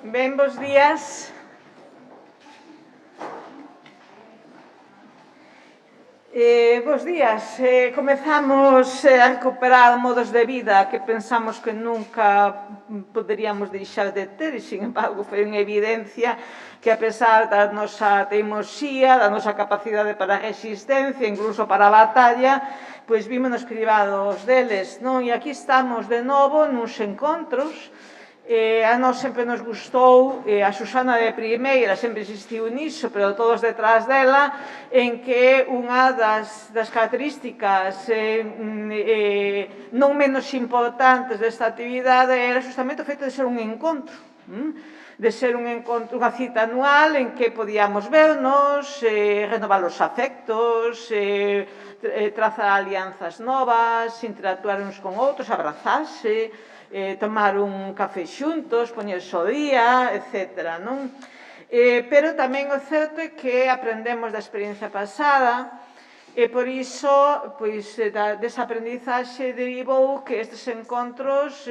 Ben, bos días. Bos días. Comezamos a recuperar modos de vida que pensamos que nunca poderíamos deixar de ter e, sin embargo, foi unha evidencia que, a pesar da nosa teimosía, da nosa capacidade para a resistencia, incluso para a batalla, pois vímonos privados deles, non? E aquí estamos de novo nuns encontros. A nós sempre nos gustou, a Susana de primeira sempre insistiu niso, pero todos detrás dela, en que unha das características non menos importantes desta actividade era justamente o feito de ser un encontro, de ser un encontro, unha cita anual en que podíamos vernos, renovar os afectos, trazar alianzas novas, interactuar uns con outros, abrazarse, tomar un café xuntos, poñerse ao día, etc. Non? Pero tamén o certo é que aprendemos da experiencia pasada e por iso, pois, desa aprendizaxe derivou que estes encontros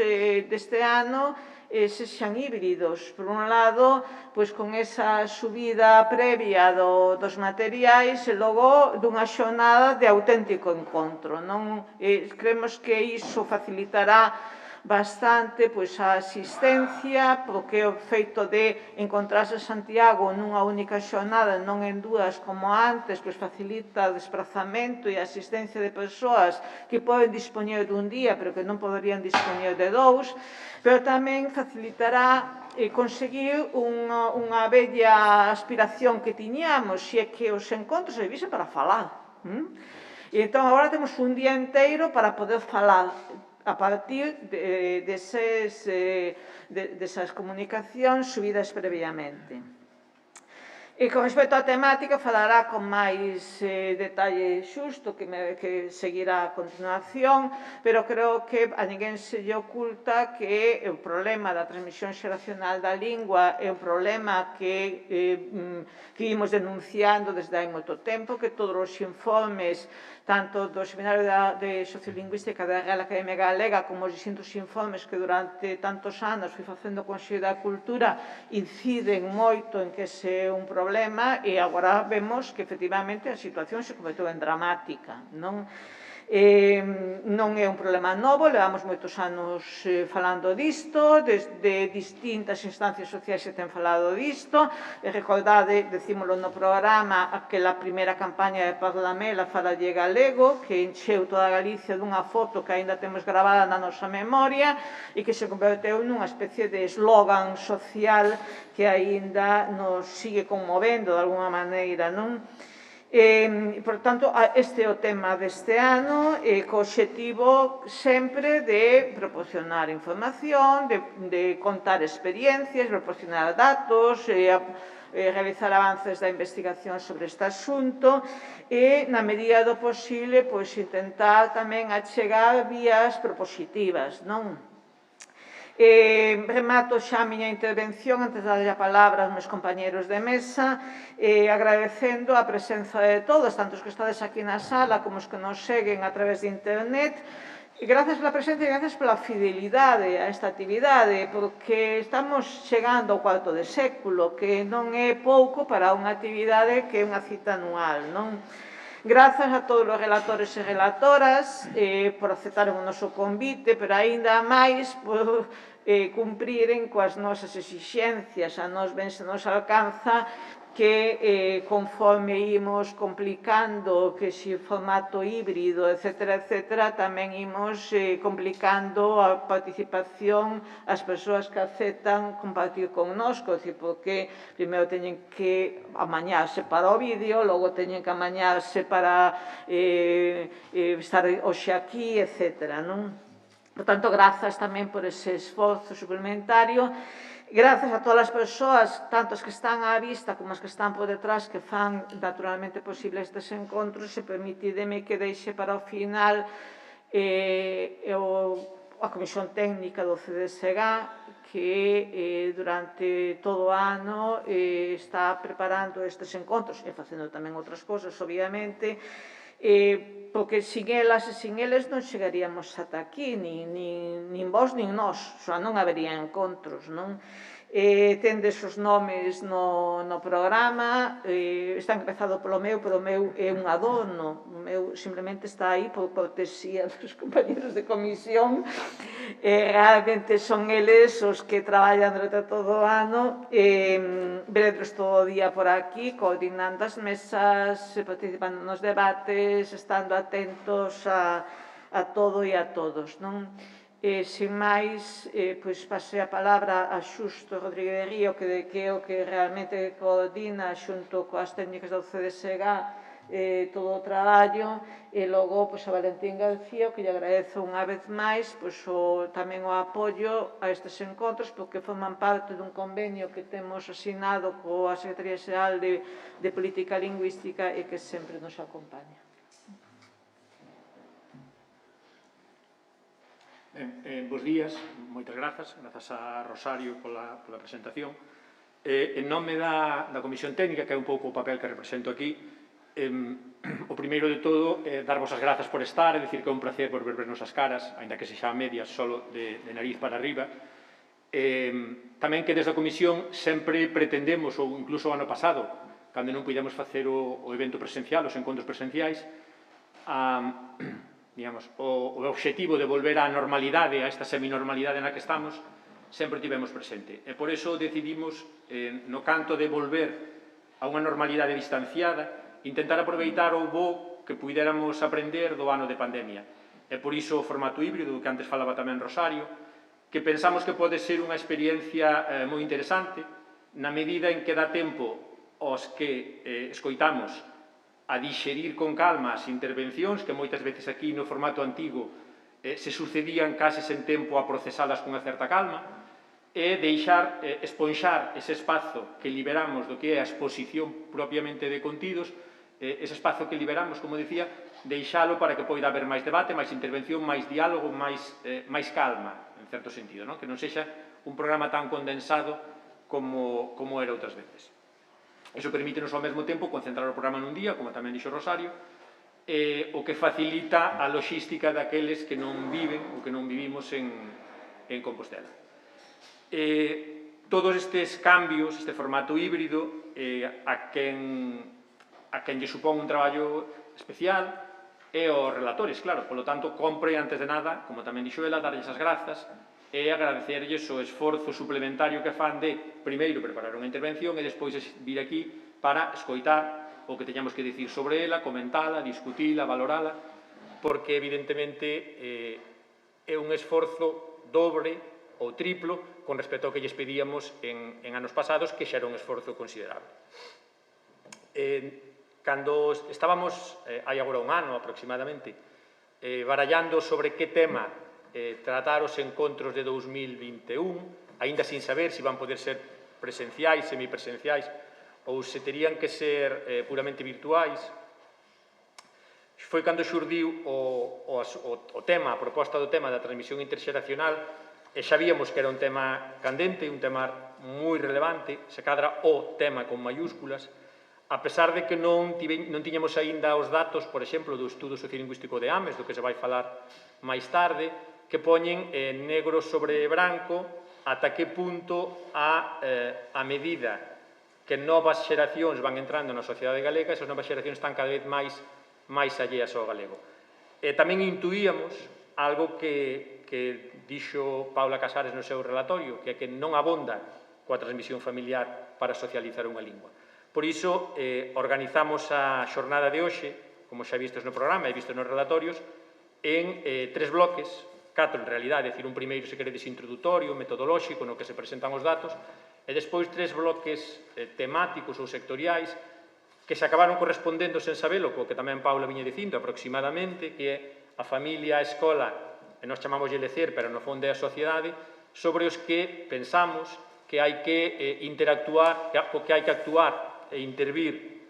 deste ano sexan híbridos. Por un lado, pois con esa subida previa dos materiais e logo dunha xornada de auténtico encontro. Non? Creemos que iso facilitará bastante pois a asistencia, porque o feito de encontrarse en Santiago nunha única xornada, non en dúas como antes, pois facilita o desplazamento e a asistencia de persoas que poden dispoñer dun día, pero que non poderían dispoñer de dous, pero tamén facilitará conseguir unha bella aspiración que tiñamos, e é que os encontros servisen para falar. E entón agora temos un día inteiro para poder falar a partir desas comunicacións subidas previamente. E con respecto á temática falará con máis detalle xusto que seguirá a continuación, pero creo que a ninguén se lle oculta que o problema da transmisión xeracional da lingua é un problema que imos denunciando desde hai moito tempo, que todos os informes tanto do Seminario de Sociolingüística da Real Academia Galega como os distintos informes que durante tantos anos fui facendo con Xeo da Cultura inciden moito en que ese é un problema e agora vemos que efectivamente a situación se converteu en dramática, non? Non é un problema novo, levamos moitos anos falando disto, desde distintas instancias sociais que ten falado disto, e recordade, decímolo no programa, aquela primeira campaña de Parlamento falalle galego, que encheu toda Galicia dunha foto que aínda temos grabada na nosa memoria e que se converteu nunha especie de eslogan social que aínda nos sigue conmovendo de alguna maneira, non? Por tanto, este é o tema deste ano, co obxectivo sempre de proporcionar información, de contar experiencias, proporcionar datos, realizar avances da investigación sobre este asunto e, na medida do posible, intentar tamén achegar vías propositivas, non? Remato xa a miña intervención antes de darlle a palabra aos meus compañeros de mesa agradecendo a presenza de todos, tanto os que estades aquí na sala como os que nos seguen a través de internet. Grazas pola presenza e grazas pola fidelidade a esta actividade, porque estamos chegando ao cuarto de século, que non é pouco para unha actividade que é unha cita anual, non? Grazas a todos os relatores e relatoras por aceptar o noso convite, pero aínda máis por cumpriren coas nosas exixencias. A nós ben se nos alcanza que conforme imos complicando que si formato híbrido, etc., tamén imos complicando a participación as persoas que aceptan compartir connosco, porque primeiro teñen que amañarse para o vídeo, logo teñen que amañarse para estar hoxe aquí, etc., non? Por tanto, grazas tamén por ese esforzo suplementario. Grazas a todas as persoas, tanto as que están á vista como as que están por detrás, que fan naturalmente posible estes encontros, e permitideme que deixe para o final a Comisión Técnica do CDSG, que durante todo o ano está preparando estes encontros e facendo tamén outras cousas, obviamente, porque sin elas e sin eles non chegaríamos ata aquí, nin vós nin nós, xa non habería encontros, non? Tendes os nomes no programa, está empezado polo meu, pero o meu é un adorno, o meu simplemente está aí por cortesía dos compañeros de comisión, realmente son eles os que traballan durante todo o ano, veredros todo o día por aquí, coordinando as mesas, participando nos debates, estando atentos a todo e a todos, non? Sin máis, pois pasei a palabra a Xusto Rodríguez de Río, que é o que realmente coordina xunto coas técnicas do CDSG todo o traballo, e logo pois, a Valentín García, que lle agradezo unha vez máis pois, tamén o apoio a estes encontros, porque forman parte dun convenio que temos asinado coa Secretaría Xeral de Política Lingüística e que sempre nos acompaña. Bos días, moitas grazas a Rosario pola presentación. En nome da Comisión Técnica, que é un pouco o papel que represento aquí, o primeiro de todo, darvos as grazas por estar, é dicir que é un placer por vernos as caras, aínda que sexa a medias, solo de nariz para arriba. Tamén que desde a Comisión sempre pretendemos, ou incluso o ano pasado, cando non pudemos facer o evento presencial, os encontros presenciais, digamos, o obxectivo de volver á normalidade, a esta seminormalidade na que estamos, sempre tivemos presente. E por iso decidimos, no canto de volver a unha normalidade distanciada, intentar aproveitar o bo que puidéramos aprender do ano de pandemia. E por iso o formato híbrido, que antes falaba tamén Rosario, que pensamos que pode ser unha experiencia moi interesante, na medida en que dá tempo aos que escoitamos a dixerir con calma as intervencións, que moitas veces aquí no formato antigo se sucedían case sen tempo a procesalas cunha certa calma, e deixar esponxar ese espazo que liberamos do que é a exposición propiamente de contidos, ese espazo que liberamos, como decía, deixalo para que poida haber máis debate, máis intervención, máis diálogo, máis calma, en certo sentido, que non sexa un programa tan condensado como era outras veces. Iso permítenos ao mesmo tempo concentrar o programa nun día, como tamén dixo Rosario, o que facilita a logística daqueles que non viven ou que non vivimos en Compostela. Todos estes cambios, este formato híbrido, a quen lle supón un traballo especial é aos relatores, claro, polo tanto, compre antes de nada, como tamén dixo ela, darlles as grazas e agradecerlles o esforzo suplementario que fan de, primeiro, preparar unha intervención e despois vir aquí para escoitar o que teñamos que dicir sobre ela, comentala, discutila, valorala, porque, evidentemente, é un esforzo dobre ou triplo con respecto ao que lles pedíamos en anos pasados, que xa era un esforzo considerable. Cando estábamos, hai agora un ano aproximadamente, barallando sobre que tema tratar os encontros de 2021, aínda sin saber se van poder ser presenciais, semipresenciais, ou se terían que ser puramente virtuais, foi cando xurdiu o tema, a proposta do tema da transmisión interxeracional, e xa víamos que era un tema candente, un tema moi relevante, se cadra o tema con mayúsculas, a pesar de que non tiñamos aínda os datos, por exemplo, do estudo sociolingüístico de Ames, do que se vai falar máis tarde, que poñen negro sobre branco ata que punto a medida que novas xeracións van entrando na sociedade galega, esas novas xeracións están cada vez máis alleas ao galego. Tamén intuíamos algo que dixo Paula Casares no seu relatorio, que é que non abonda coa transmisión familiar para socializar unha lingua. Por iso, organizamos a xornada de hoxe, como xa vistes no programa e vistes nos relatorios, en 3 bloques, 4 en realidade, é dicir, un primeiro, se queredes, introdutorio, metodolóxico, no que se presentan os datos, e despois 3 bloques temáticos ou sectoriais que se acabaron correspondendo sen sabelo, co que tamén Paula viña dicindo aproximadamente, que é a familia, a escola, e nós chamamos de lecer, pero no fondo é a sociedade, sobre os que pensamos que hai que interactuar, que hai que actuar e intervir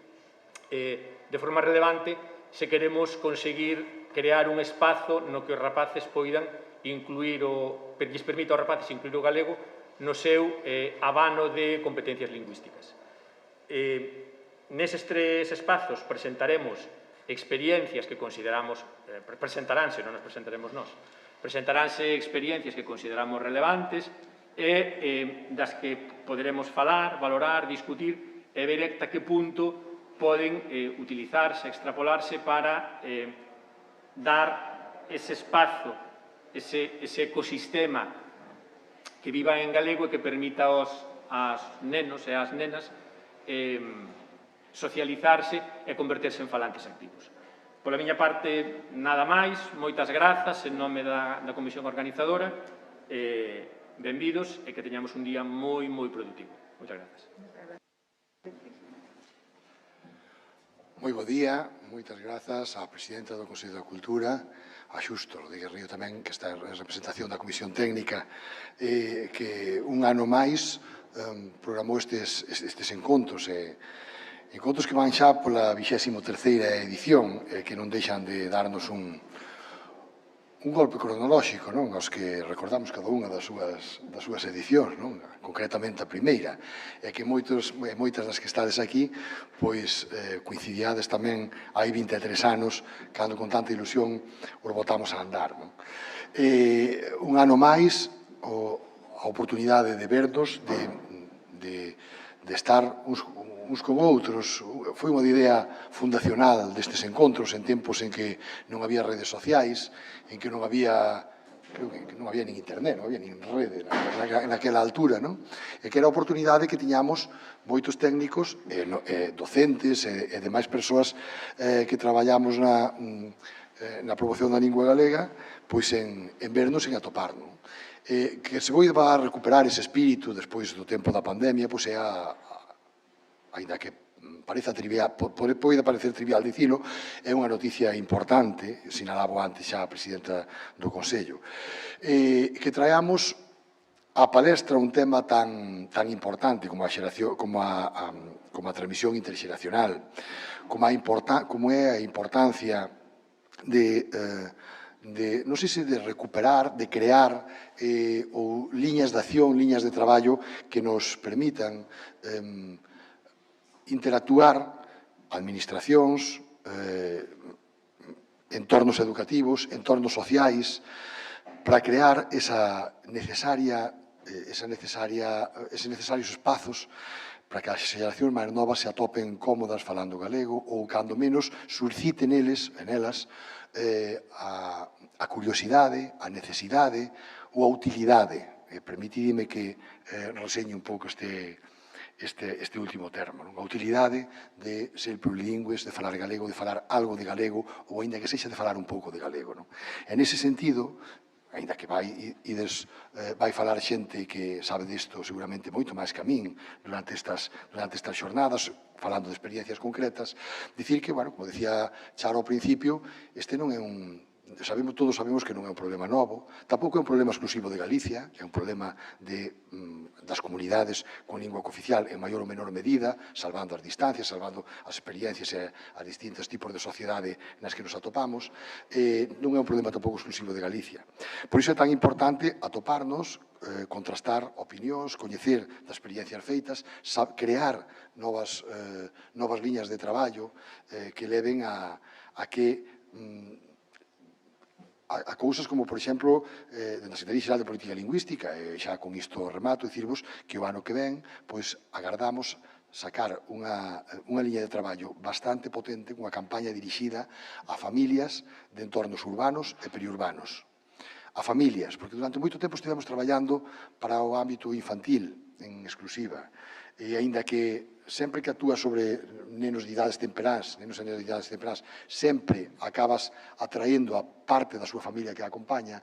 de forma relevante se queremos conseguir crear un espazo no que os rapaces poidan incluir lles permita aos rapaces incluir o galego no seu abano de competencias lingüísticas. Neses 3 espazos presentaremos experiencias que consideramos, presentaránse, non nos presentaremos nós, presentaránse experiencias que consideramos relevantes, e das que poderemos falar, valorar, discutir e ver ata que punto poden utilizarse, extrapolarse para dar ese espazo, ese ecosistema que viva en galego e que permita aos nenos e ás nenas socializarse e converterse en falantes activos. Pola miña parte, nada máis, moitas grazas en nome da Comisión Organizadora, benvidos e que teñamos un día moi, moi productivo. Moitas grazas. Moi bo día, moitas grazas á Presidenta do Consello da Cultura, a Xusto Rodríguez Río tamén, que está en representación da Comisión Técnica, que un ano máis programou estes encontros, encontros que van xa pola 23ª edición, que non deixan de darnos un golpe cronolóxico, non? Aos que recordamos cada unha das súas edicións, non? Concretamente a primeira, e que moitas das que estades aquí pois coincidiades tamén hai 23 anos, cando con tanta ilusión os botamos a andar, non? Un ano máis, a oportunidade de vernos, de estar uns con outros. Foi unha idea fundacional destes encontros en tempos en que non había redes sociais, en que non había, creo que non había nin internet, non había nin rede naquela altura, non? E que era a oportunidade que tiñamos moitos técnicos, docentes e demais persoas que traballamos na promoción da lingua galega, pois en vernos e en atoparnos. Que se vai recuperar ese espírito despois do tempo da pandemia, pois é aínda que poida parecer trivial dicilo, é unha noticia importante, sinalaba antes xa a Presidenta do Consello, que traemos á palestra un tema tan importante como a transmisión interxeracional, como é a importancia non sei se de recuperar, de crear ou liñas de acción, liñas de traballo que nos permitan interactuar administracións, entornos educativos, entornos sociais, para crear eses necesarios espazos para que as xeracións máis novas se atopen cómodas falando galego ou, cando menos, susciten neles e nelas a curiosidade, a necesidade ou a utilidade. Permitidime que reseñe un pouco este último termo, a utilidade de ser plurilingües, de falar galego, de falar algo de galego, ou aínda que sexa de falar un pouco de galego. En ese sentido, aínda que vai falar xente que sabe disto seguramente moito máis que a min durante estas xornadas, falando de experiencias concretas, dicir que, como decía Charo ao principio, este non é todos sabemos que non é un problema novo, tampouco é un problema exclusivo de Galicia, é un problema das comunidades con lingua cooficial en maior ou menor medida, salvando as distancias, salvando as experiencias e as distintos tipos de sociedade nas que nos atopamos. Non é un problema tampouco exclusivo de Galicia. Por iso é tan importante atoparnos, contrastar opinións, coñecer das experiencias feitas, crear novas liñas de traballo que leven a que a cousas como, por exemplo, da Secretaría Xeral de Política Lingüística, e xa con isto remato, dicirvos que o ano que ven, pois, agardamos sacar unha liña de traballo bastante potente, unha campaña dirixida a familias de entornos urbanos e periurbanos. A familias, porque durante moito tempo estivemos traballando para o ámbito infantil, en exclusiva, e aínda que sempre que actúas sobre nenos de idades temperás, sempre acabas atraendo a parte da súa familia que a acompaña.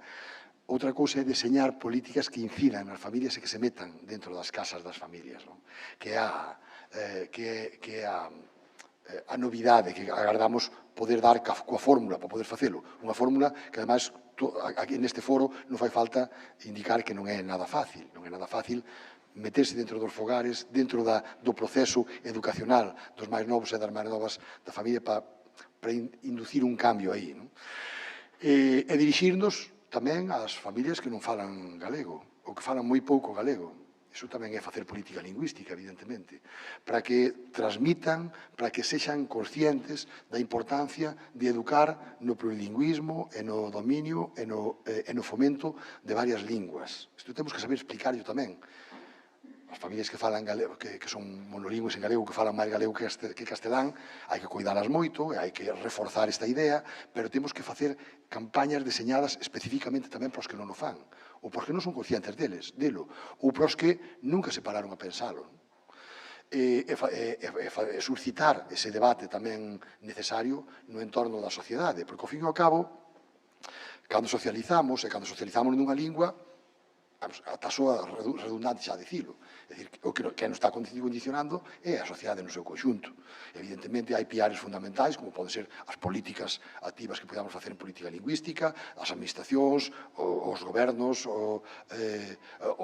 Outra cousa é deseñar políticas que incidan nas familias e que se metan dentro das casas das familias, que é a novidade que agardamos poder dar coa fórmula para poder facelo. Unha fórmula que, ademais, aquí neste foro non fai falta indicar que non é nada fácil. Non é nada fácil meterse dentro dos fogares, dentro do proceso educacional dos máis novos e das máis novas da familia para inducir un cambio aí. E dirixirnos tamén ás familias que non falan galego ou que falan moi pouco galego. Iso tamén é facer política lingüística, evidentemente, para que transmitan, para que sexan conscientes da importancia de educar no plurilingüismo e no dominio e no fomento de varias linguas. Isto temos que saber explicarlo tamén. As familias que falan galego, que son monolingües en galego, que falan máis galego que castelán, hai que cuidalas moito, hai que reforzar esta idea, pero temos que facer campañas deseñadas especificamente tamén para os que non o fan, ou para os que non son conscientes delo, ou para os que nunca se pararon a pensalo. E suscitar ese debate tamén necesario no entorno da sociedade, porque ao fin e ao cabo, cando socializamos nunha lingua, ata soa redundante xa dicilo. É dicir, o que nos está condicionando é a sociedade no seu conxunto. Evidentemente, hai piares fundamentais, como poden ser as políticas activas que podamos facer en política lingüística, as administracións, os gobernos, o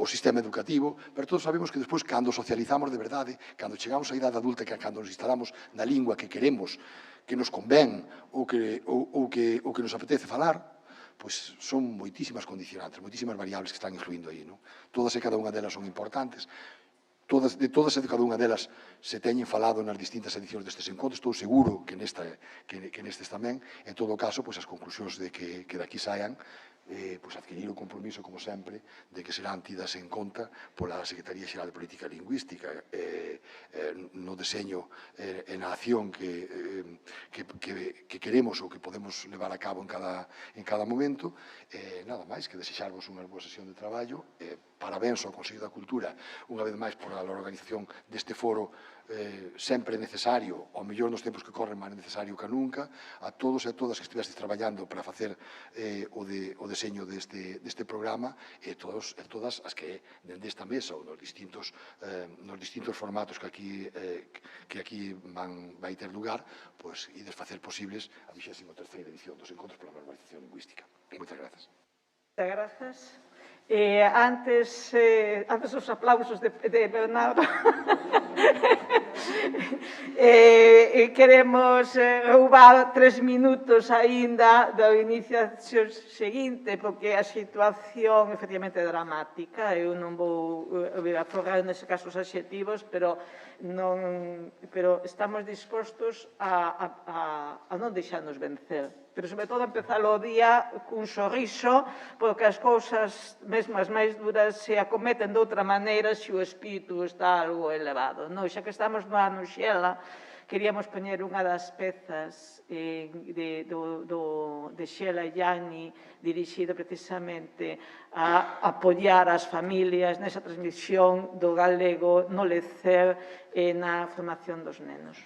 sistema educativo, pero todos sabemos que despois, cando socializamos de verdade, cando chegamos á idade adulta, cando nos instalamos na lingua que queremos, que nos convén ou que nos apetece falar, pois son moitísimas condicionantes, moitísimas variables que están influindo aí. Todas e cada unha delas son importantes. De todas e cada unha delas se teñen falado nas distintas edicións destes encontros. Estou seguro que nestes tamén. En todo caso, as conclusións que daqui saian, adquirir o compromiso, como sempre, de que serán tidas en conta pola Secretaría Xeral de Política Lingüística no deseño e na acción que queremos ou que podemos levar a cabo en cada momento. Nada máis que desexarvos unha boa sesión de traballo. Parabéns ao Consello da Cultura, unha vez máis, por a organización deste foro sempre necesario, ao mellor nos tempos que corren máis necesario que nunca, a todos e a todas que estivestes traballando para facer o deseño deste programa, e todos e todas as que dende esta mesa ou nos distintos formatos que aquí vai ter lugar, ides facer posibles a 23ª edición dos Encontros pola Normalización Lingüística. Moitas grazas. Moitas grazas. Antes os aplausos de Bernardo, queremos roubar 3 minutos aínda da iniciación seguinte, porque a situación efectivamente é dramática. Eu non vou aforrar nese caso os adxetivos, pero estamos dispostos a non deixarnos vencer, pero sobre todo a empezar o día cun sorriso, porque as cousas mesmo as máis duras se acometen de outra maneira se o espírito está algo elevado. Xa que estamos no ano Xela, queríamos poñer unha das pezas de Xela Yanni, dirixido precisamente a apoiar as familias nesa transmisión do galego no lecer e na formación dos nenos.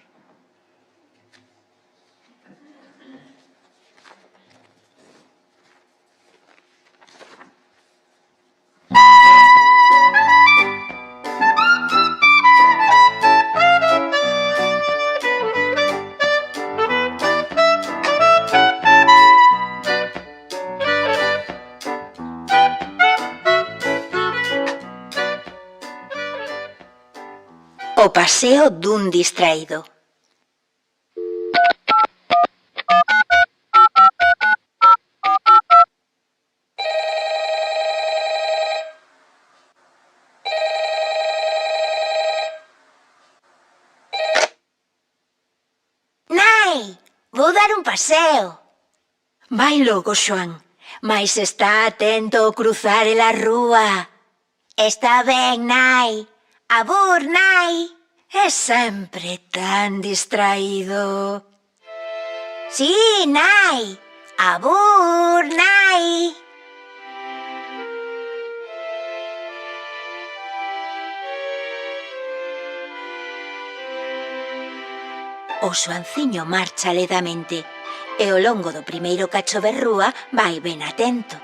O paseo dun distraído. Nai, vou dar un paseo. Vai logo, Xoán, mais está atento ao cruzar a rúa. Está ben, Nai. Abur, Nai. É sempre tan distraído. Sí, Nai. Abur, Nai. O Xoanciño marcha ledamente e ao longo do primeiro cacho de rúa vai ben atento.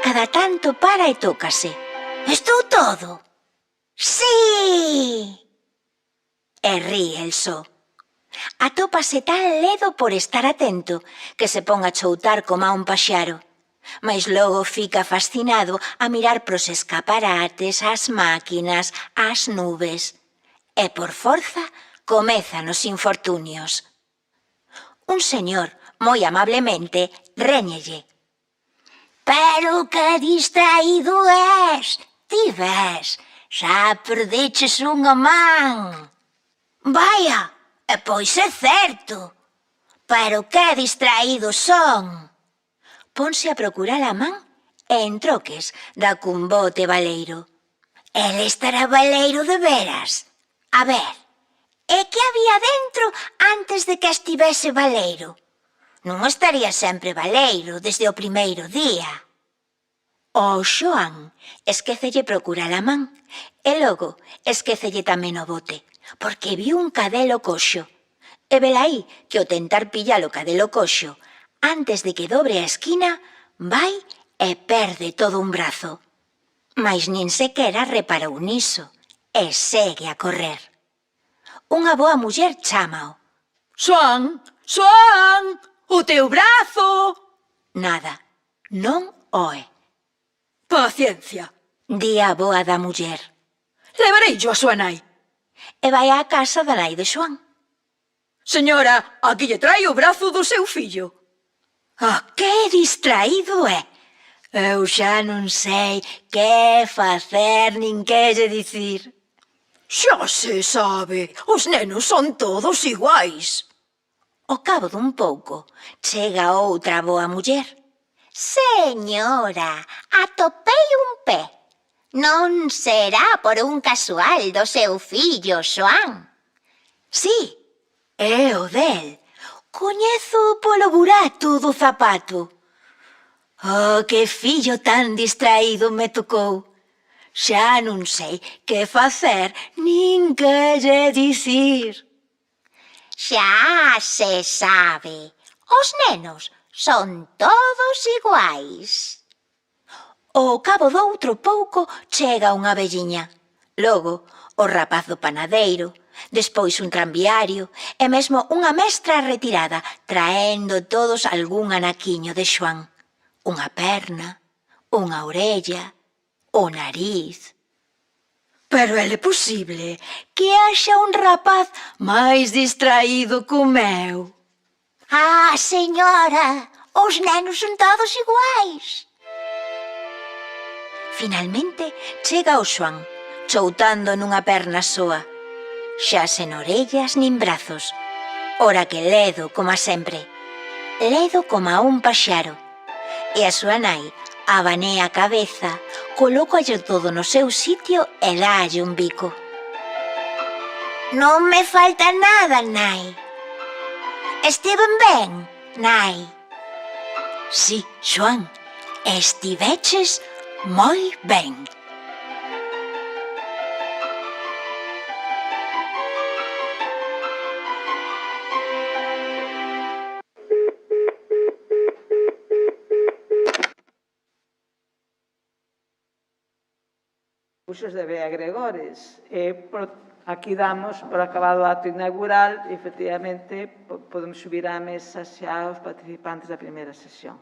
Cada tanto para e tócase. Estou todo? Sí! E ríe el só. Atópase tan ledo por estar atento que se pon a choutar coma un paxaro, mais logo fica fascinado a mirar pros escaparates, as máquinas, as nubes. E por forza comezan os infortunios. Un señor, moi amablemente, réñelle. Pero que distraído és! Ti ves, xa perdeches unha man. Vaia, pois é certo. Pero que distraídos son. Ponse a procurar a man e en troques dá cun bote baleiro. El estará baleiro de veras. A ver, e que había dentro antes de que estivese baleiro? Non estaría sempre baleiro desde o primeiro día. O Xoán esquécelle procurar a man e logo esquécelle tamén o bote, porque viu un cadelo coxo. E velaí que o tentar pillar o cadelo coxo antes de que dobre a esquina vai e perde todo un brazo. Mais nin sequera reparou niso e segue a correr. Unha boa muller chámao. Xoán, Xoán, o teu brazo! Nada, non oe. Paciencia, Di a boa da muller. levareillo a súa nai. E vai á casa da nai de Xoán. Señora, aquí lle trai o brazo do seu fillo. Que distraído é. Eu xa non sei que facer nin que lle dicir. Xa se sabe, os nenos son todos iguais. Ao cabo dun pouco, chega outra boa muller. Señora, atopei un pé. Non será por un casual do seu fillo, Xoán. Sí, é o del. Coñezo polo burato do zapato. Oh, que fillo tan distraído me tocou. Xa non sei que facer nin que lle dicir. Xa se sabe. Os nenos son todos iguais. Ao cabo doutro pouco chega unha velliña. Logo, o rapaz do panadeiro, despois un tranviario e mesmo unha mestra retirada traendo todos algún anaquiño de Xoán. Unha perna, unha orella, o nariz. Pero é posible Que haxa un rapaz máis distraído co meu. Ah, señora, os nenos son todos iguais. Finalmente chega o Xoán, choutando nunha perna soa. Xa sen orellas nin brazos. Ora que ledo, como sempre. Ledo como un paxaro. E a súa nai abanea a cabeza, colócalle todo no seu sitio e dálle un bico. Non me falta nada, nai. Estiven ben, nai? Sí, Xoán, estiveches moi ben. Puxos de Bea Gregores. Aquí damos por acabado o acto inaugural e, efectivamente, podemos subir á mesa xa os participantes da primeira sesión.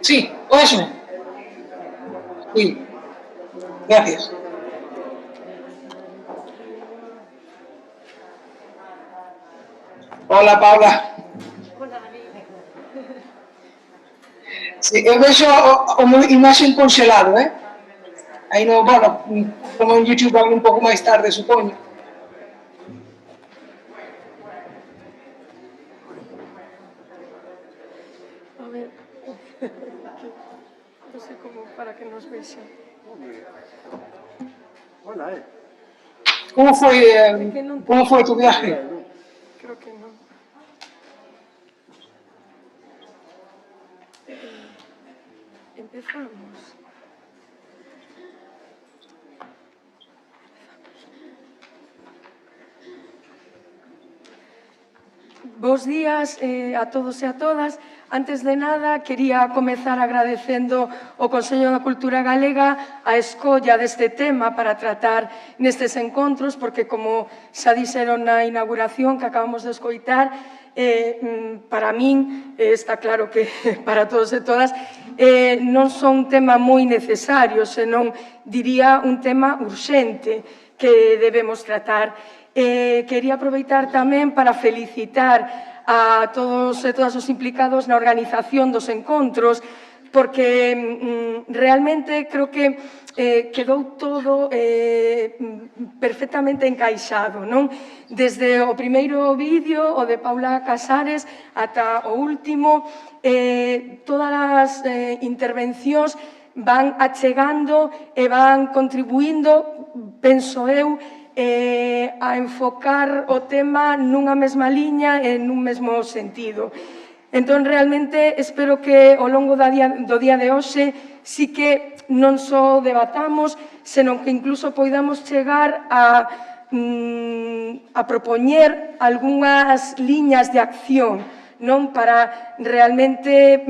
Sí, o eso. Sí, gracias. Hola, Paula. Sí, eu vexo o imaxe congelado, aí no, bueno, como en YouTube un pouco máis tarde, supoño. A ver, non sei como para que nos vexan. Hola, Como foi tu viaje? Creo que non. Empezamos. Bos días a todos e a todas. Antes de nada, quería comezar agradecendo ao Consello da Cultura Galega a escolla deste tema para tratar nestes encontros, porque, como xa dixeron na inauguración que acabamos de escoitar, para min, está claro que para todos e todas, non son un tema moi necesario, senón, diría, un tema urxente que debemos tratar. Quería aproveitar tamén para felicitar a todos e todas os implicados na organización dos encontros, porque realmente creo que quedou todo perfectamente encaixado, non? Desde o primeiro vídeo, o de Paula Casares, ata o último, todas as intervencións van achegando e van contribuindo, penso eu, a enfocar o tema nunha mesma liña e nun mesmo sentido. Entón, realmente, espero que ao longo do día de hoxe sí que non só debatamos, senón que incluso poidamos chegar a propoñer algunhas liñas de acción, non, para realmente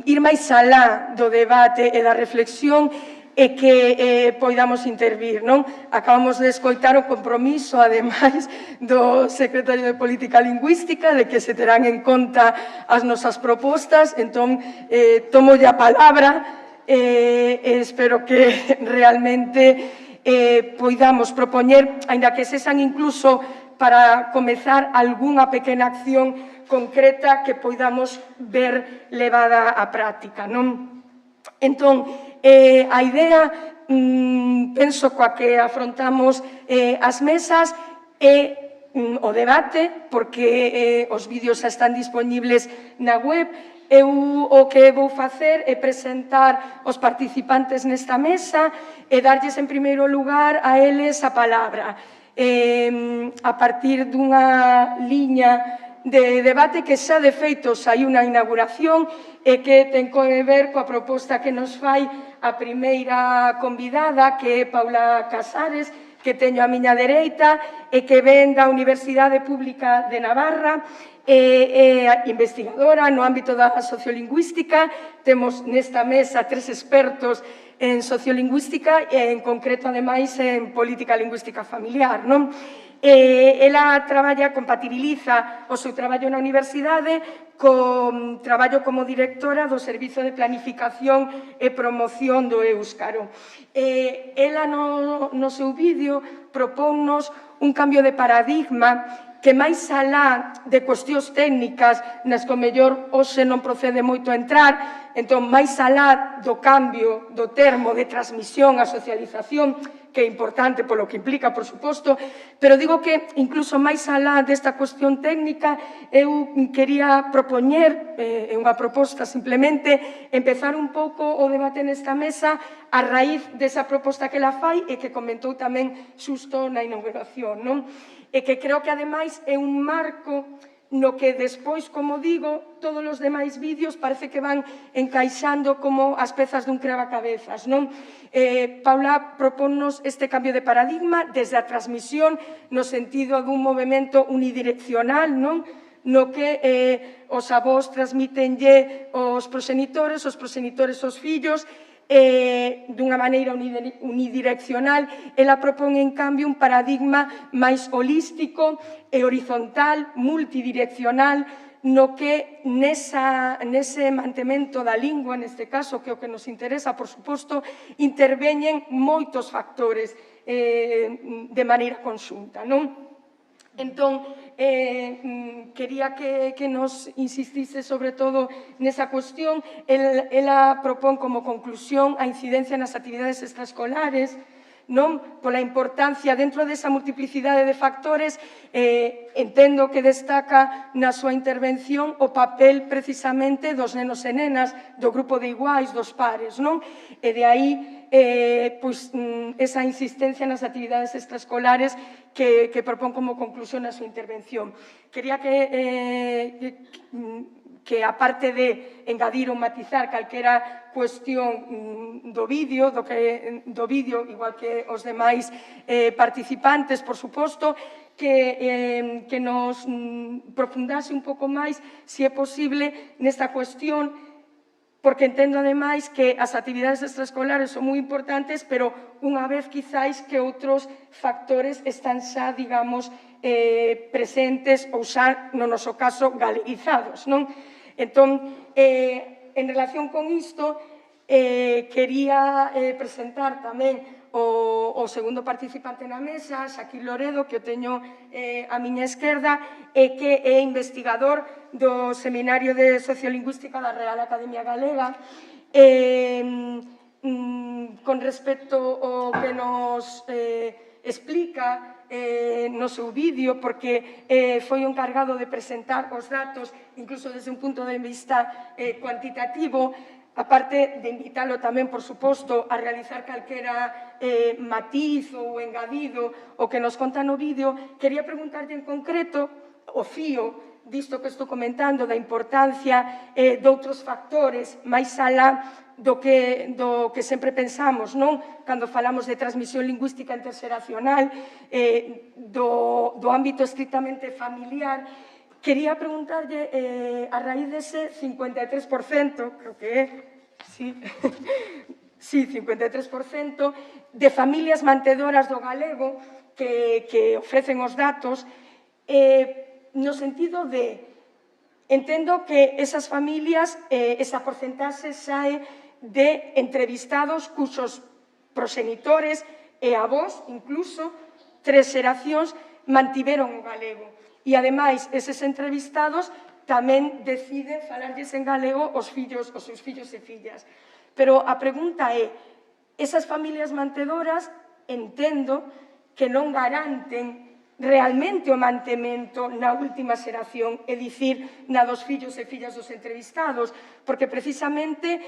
ir máis alá do debate e da reflexión e que poidamos intervir, non? Acabamos de escoitar o compromiso, ademais, do secretario de Política Lingüística de que se terán en conta as nosas propostas, entón, tomo a palabra e espero que realmente poidamos propoñer, aínda que sexan incluso para comezar algunha pequena acción concreta que poidamos ver levada á práctica, non? Entón, a idea, penso, coa que afrontamos as mesas é o debate, porque os vídeos xa están disponibles na web. Eu o que vou facer é presentar os participantes nesta mesa e darlles en primeiro lugar a eles a palabra, a partir dunha liña de debate que xa de feito saiu na inauguración e que ten que ver coa proposta que nos fai a primeira convidada, que é Paula Casares, que teño á miña dereita e que ven da Universidade Pública de Navarra, é investigadora no ámbito da sociolingüística. Temos nesta mesa 3 expertos en sociolingüística e, en concreto, ademais, en política lingüística familiar, non? Ela compatibiliza o seu traballo na universidade con traballo como directora do Servizo de Planificación e Promoción do Éuscaro. Ela no seu vídeo propónnos un cambio de paradigma que, máis alá de cuestións técnicas nas que o mellor hoxe non procede moito a entrar, entón, máis alá do cambio do termo de transmisión a socialización, que é importante polo que implica, por suposto, pero digo que, incluso máis alá desta cuestión técnica, eu quería propoñer, é unha proposta simplemente, empezar un pouco o debate nesta mesa a raíz desa proposta que ela fai e que comentou tamén xusto na inauguración, non? E que creo que, ademais, é un marco no que despois, como digo, todos os demais vídeos parece que van encaixando como as pezas dun crevacabezas, non? Paula propónnos este cambio de paradigma desde a transmisión no sentido dun movimento unidireccional, non? No que os avós transmítenlle os proxenitores aos fillos, dunha maneira unidireccional. Ela propón, en cambio, un paradigma máis holístico e horizontal, multidireccional, no que nese mantemento da lingua, neste caso, que é o que nos interesa, por suposto, interveñen moitos factores de maneira conxunta, non? Entón, quería que nos insistise sobre todo nesa cuestión. Ela propón como conclusión a incidencia nas actividades extraescolares, non? Pola importancia dentro desa multiplicidade de factores, entendo que destaca na súa intervención o papel precisamente dos nenos e nenas, do grupo de iguais, dos pares, non? E de aí esa insistencia nas actividades extraescolares que propón como conclusión a súa intervención. Quería que aparte de engadir ou matizar calquera cuestión do vídeo, igual que os demais participantes, por suposto, que nos profundase un pouco máis, se é posible, nesta cuestión, porque entendo, ademais, que as actividades extraescolares son moi importantes, pero unha vez, quizáis, que outros factores están xa, digamos, presentes ou xa, no noso caso, galeguizados, non? Entón, en relación con isto, quería presentar tamén o segundo participante na mesa, Xaquín Loredo, que o teño á miña esquerda, e que é investigador do Seminario de Sociolingüística da Real Academia Galega. Con respecto ao que nos explica no seu vídeo, porque foi o encargado de presentar os datos, incluso desde un punto de vista cuantitativo, aparte de invitalo tamén, por suposto, a realizar calquera matiz ou engadido o que nos conta no vídeo, quería preguntarlle en concreto o fío disto que estou comentando, da importancia doutros factores máis alá do que sempre pensamos, non? Cando falamos de transmisión lingüística interxeracional, do ámbito estrictamente familiar. Quería preguntarlle, a raíz dese 53%, creo que é, sí, 53%, de familias mantedoras do galego que ofrecen os datos, no sentido de, entendo que esas familias, esa porcentaxe sae de entrevistados cuxos proxenitores e avós, incluso, 3 xeracións, mantiveron o galego. E, ademais, eses entrevistados tamén deciden falarlles en galego os seus fillos e fillas. Pero a pregunta é, esas familias mantedoras entendo que non garanten realmente o mantemento na última xeración, é dicir, na dos fillos e fillas dos entrevistados, porque precisamente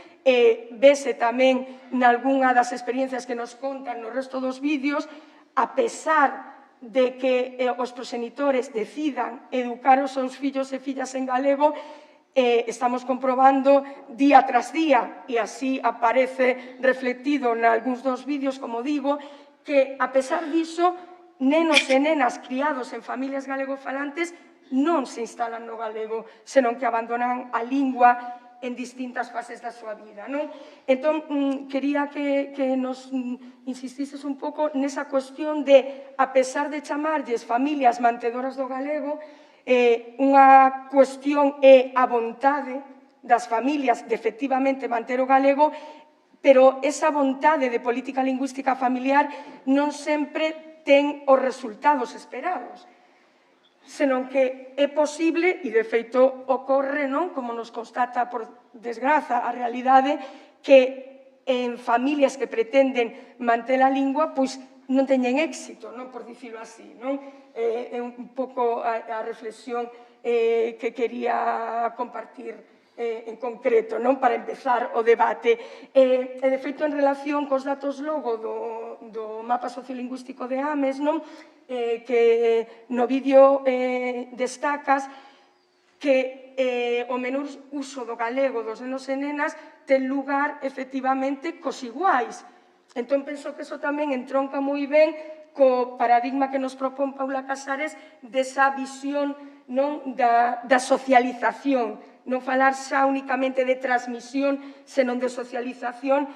vese tamén nalgúna das experiencias que nos contan no resto dos vídeos, a pesar de que os proxenitores decidan educar os seus fillos e fillas en galego, estamos comprobando día tras día, e así aparece reflectido nalgúns dos vídeos, como digo, que a pesar diso, nenos e nenas criados en familias galegofalantes non se instalan no galego, senón que abandonan a lingua en distintas fases da súa vida, non? Entón, quería que nos insistises un pouco nesa cuestión de, a pesar de chamarlles familias mantedoras do galego, unha cuestión é a vontade das familias de efectivamente manter o galego, pero esa vontade de política lingüística familiar non sempre ten os resultados esperados, senón que é posible, e de feito ocorre, non, como nos constata por desgraza a realidade, que en familias que pretenden manter a lingua, pois non teñen éxito, non, por dicilo así, non? É un pouco a reflexión que quería compartir en concreto, non, para empezar o debate. E, de feito, en relación cos datos logo do mapa sociolingüístico de Ames, non, que no vídeo destacas que o menor uso do galego dos nenos e nenas ten lugar, efectivamente, cos iguais. Entón, penso que iso tamén entronca moi ben co paradigma que nos propón Paula Casares desa visión, non, da socialización, non falar xa únicamente de transmisión, senón de socialización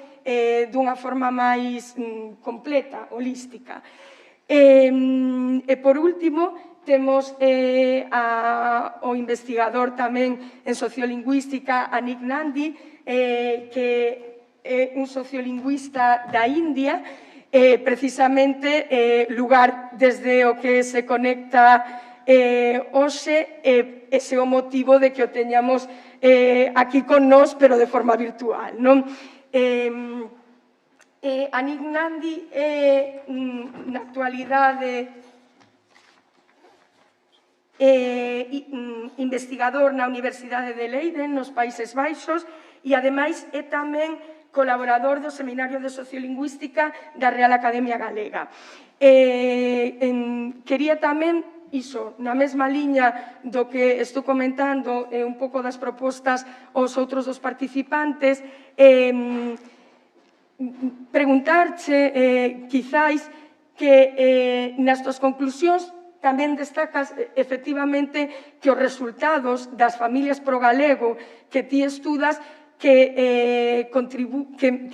dunha forma máis completa, holística. E, por último, temos o investigador tamén en sociolingüística, Anik Nandi, que é un sociolingüista da India, precisamente lugar desde o que se conecta hoxe, ese é o motivo de que o teñamos aquí con nós, pero de forma virtual, non? Anik Nandi é, na actualidade, investigador na Universidade de Leiden, nos Países Baixos, e, ademais, é tamén colaborador do Seminario de Sociolingüística da Real Academia Galega. Quería tamén, iso, na mesma liña do que estou comentando, un pouco das propostas aos outros dos participantes, preguntarche, quizáis, que nas túas conclusións tamén destacas, efectivamente, que os resultados das familias pro galego que ti estudas que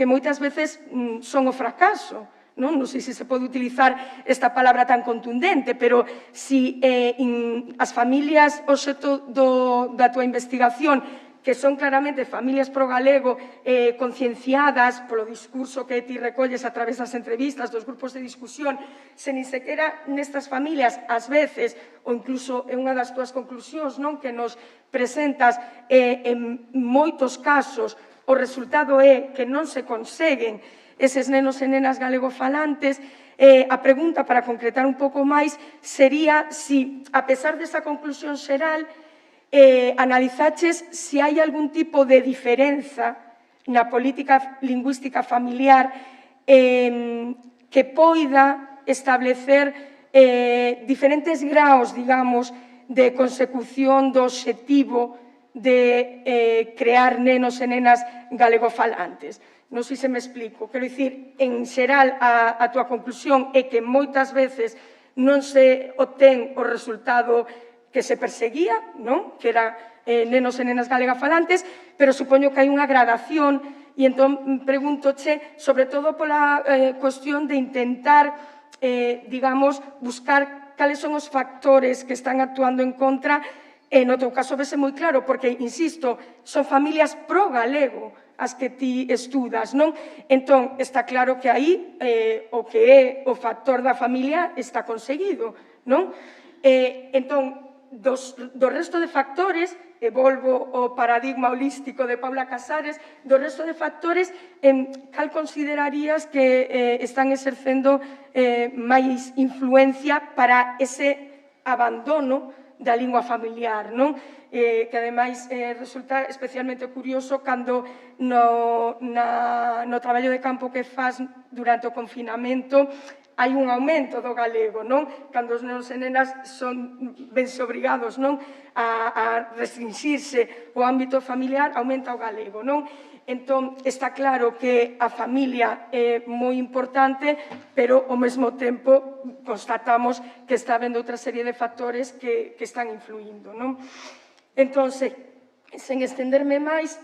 moitas veces son o fracaso. Non sei se pode utilizar esta palabra tan contundente, pero si as familias obxecto da túa investigación, que son claramente familias pro galego concienciadas polo discurso que ti recolles a través das entrevistas, dos grupos de discusión, se nin sequera nestas familias, ás veces, ou incluso é unha das túas conclusións, non, que nos presentas, en moitos casos, o resultado é que non se conseguen eses nenos e nenas galegofalantes. A pregunta, para concretar un pouco máis, sería si, a pesar desa conclusión xeral, analizaches se hai algún tipo de diferenza na política lingüística familiar que poida establecer diferentes graos, digamos, de consecución do obxectivo de crear nenos e nenas galegofalantes. Non sei se me explico. Quero dicir, en xeral, a túa conclusión é que moitas veces non se obtén o resultado que se perseguía, non? Que era nenos e nenas galegafalantes, pero supoño que hai unha gradación, e entón pregúntoche, sobre todo pola cuestión de intentar, digamos, buscar cales son os factores que están actuando en contra. E no teu caso vese moi claro, porque, insisto, son familias pro galego as que ti estudas, non? Entón, está claro que aí o que é o factor da familia está conseguido, non? Entón, do resto de factores, e volvo ao paradigma holístico de Paula Casares, do resto de factores, cal considerarías que están exercendo máis influencia para ese abandono da lingua familiar, non? Que, ademais, resulta especialmente curioso cando no traballo de campo que faz durante o confinamento hai un aumento do galego, non? Cando os nenos e nenas son bense obrigados, non? A restringirse o ámbito familiar, aumenta o galego, non? Entón, está claro que a familia é moi importante, pero ao mesmo tempo constatamos que está habendo outra serie de factores que están influindo, non? Entón, sen estenderme máis,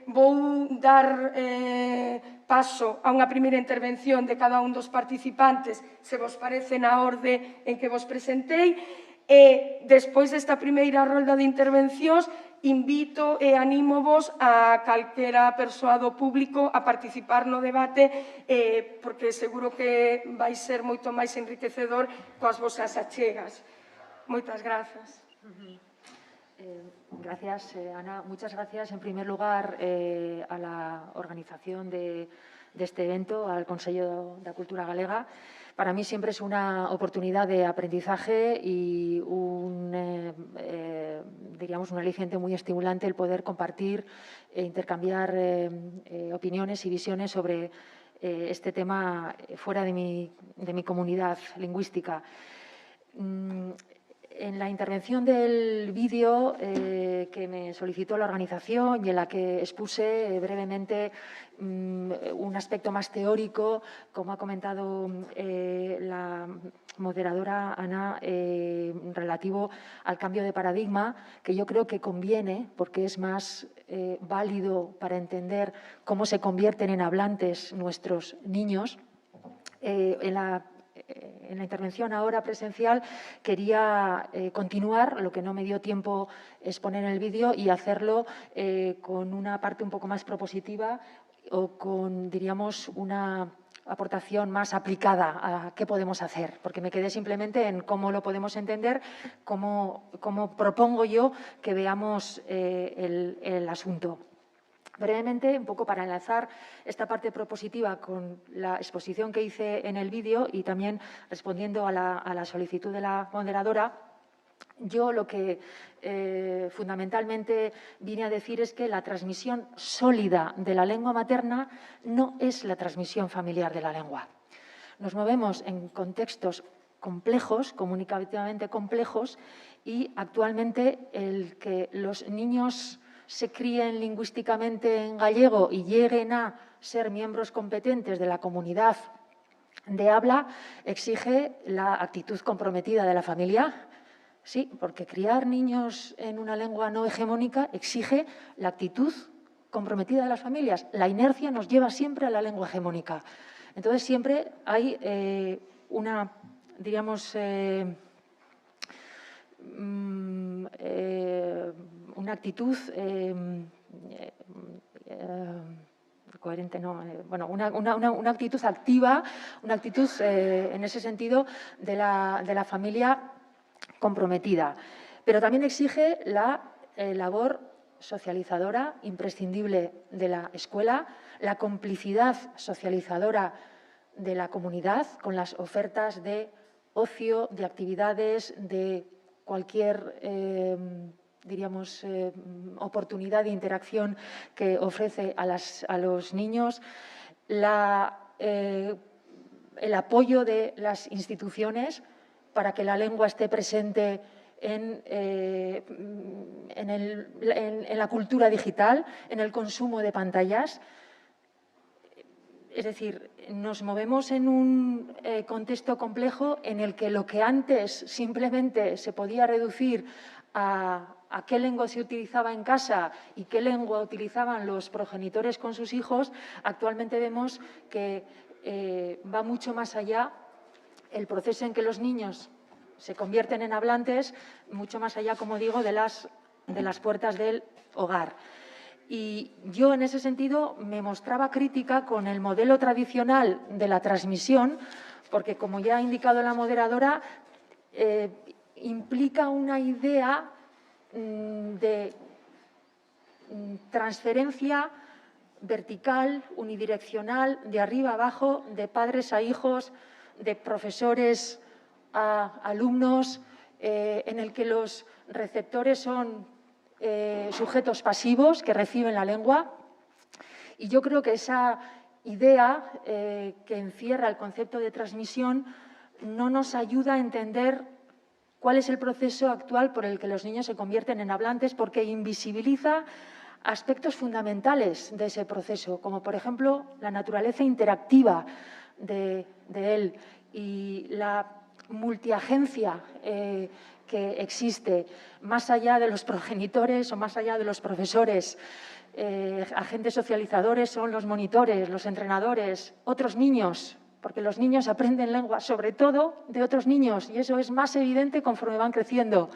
vou dar paso a unha primeira intervención de cada un dos participantes, se vos parece, na orde en que vos presentei, e despois desta primeira rolda de intervencións invito e anímovos a calquera persoa do público a participar no debate, porque seguro que vai ser moito máis enriquecedor coas vosas achegas. Moitas grazas. Gracias, Ana. Muchas gracias, en primer lugar, a la organización de este evento, al Consello da Cultura Galega. Para mí siempre es una oportunidad de aprendizaje y diríamos, un aliciente muy estimulante el poder compartir e intercambiar opiniones y visiones sobre este tema fuera de mi comunidad lingüística. En la intervención del vídeo que me solicitó la organización y en la que expuse brevemente un aspecto más teórico, como ha comentado la moderadora Ana, relativo al cambio de paradigma, que yo creo que conviene, porque es más válido para entender cómo se convierten en hablantes nuestros niños. En en la intervención ahora presencial quería continuar lo que no me dio tiempo exponer en el vídeo y hacerlo con una parte un poco más propositiva o con, diríamos, una aportación más aplicada a qué podemos hacer, porque me quedé simplemente en cómo lo podemos entender, cómo propongo yo que veamos el asunto. Brevemente, un poco para enlazar esta parte propositiva con la exposición que hice en el vídeo y también respondiendo a la solicitud de la moderadora, yo lo que fundamentalmente vine a decir es que la transmisión sólida de la lengua materna no es la transmisión familiar de la lengua. Nos movemos en contextos complejos, comunicativamente complejos, y actualmente el que los niños se críen lingüísticamente en gallego y lleguen a ser miembros competentes de la comunidad de habla exige la actitud comprometida de la familia. Sí, porque criar niños en una lengua no hegemónica exige la actitud comprometida de las familias. La inercia nos lleva siempre a la lengua hegemónica. Entonces, siempre hay una, diríamos, una actitud coherente, no, bueno, una actitud activa, una actitud en ese sentido de la familia comprometida. Pero también exige la labor socializadora imprescindible de la escuela, la complicidad socializadora de la comunidad con las ofertas de ocio, de actividades, de cualquier, diríamos, oportunidad de interacción que ofrece a los niños, el apoyo de las instituciones para que la lengua esté presente en la cultura digital, en el consumo de pantallas. Es decir, nos movemos en un contexto complejo en el que lo que antes simplemente se podía reducir a qué lengua se utilizaba en casa y qué lengua utilizaban los progenitores con sus hijos, actualmente vemos que va mucho más allá el proceso en que los niños se convierten en hablantes, mucho más allá, como digo, de las puertas del hogar. Y yo, en ese sentido, me mostraba crítica con el modelo tradicional de la transmisión, porque, como ya ha indicado la moderadora, implica una idea de transferencia vertical, unidireccional, de arriba a abajo, de padres a hijos, de profesores a alumnos, en el que los receptores son sujetos pasivos que reciben la lengua. Y yo creo que esa idea que encierra el concepto de transmisión no nos ayuda a entender cuál es el proceso actual por el que los niños se convierten en hablantes, porque invisibiliza aspectos fundamentales de ese proceso, como por ejemplo la naturaleza interactiva de él y la multiagencia que existe más allá de los progenitores o más allá de los profesores. Agentes socializadores son los monitores, los entrenadores, otros niños, porque los niños aprenden lengua, sobre todo de otros niños, y eso es más evidente conforme van creciendo.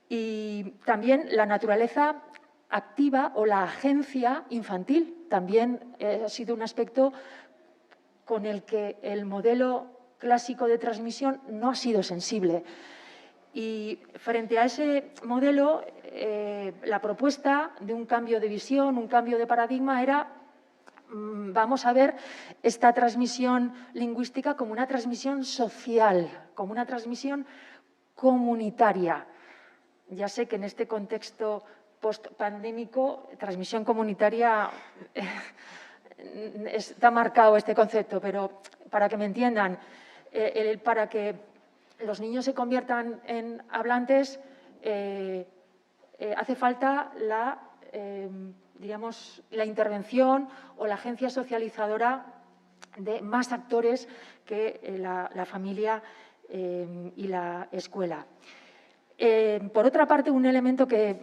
Y también la naturaleza activa o la agencia infantil también ha sido un aspecto con el que el modelo clásico de transmisión no ha sido sensible. Y frente a ese modelo, la propuesta de un cambio de visión, un cambio de paradigma era: vamos a ver esta transmisión lingüística como una transmisión social, como una transmisión comunitaria. Ya sé que en este contexto post-pandémico, transmisión comunitaria, está marcado este concepto, pero para que me entiendan, para que los niños se conviertan en hablantes, hace falta digamos, la intervención o la agencia socializadora de más actores que la familia y la escuela. Por otra parte, un elemento que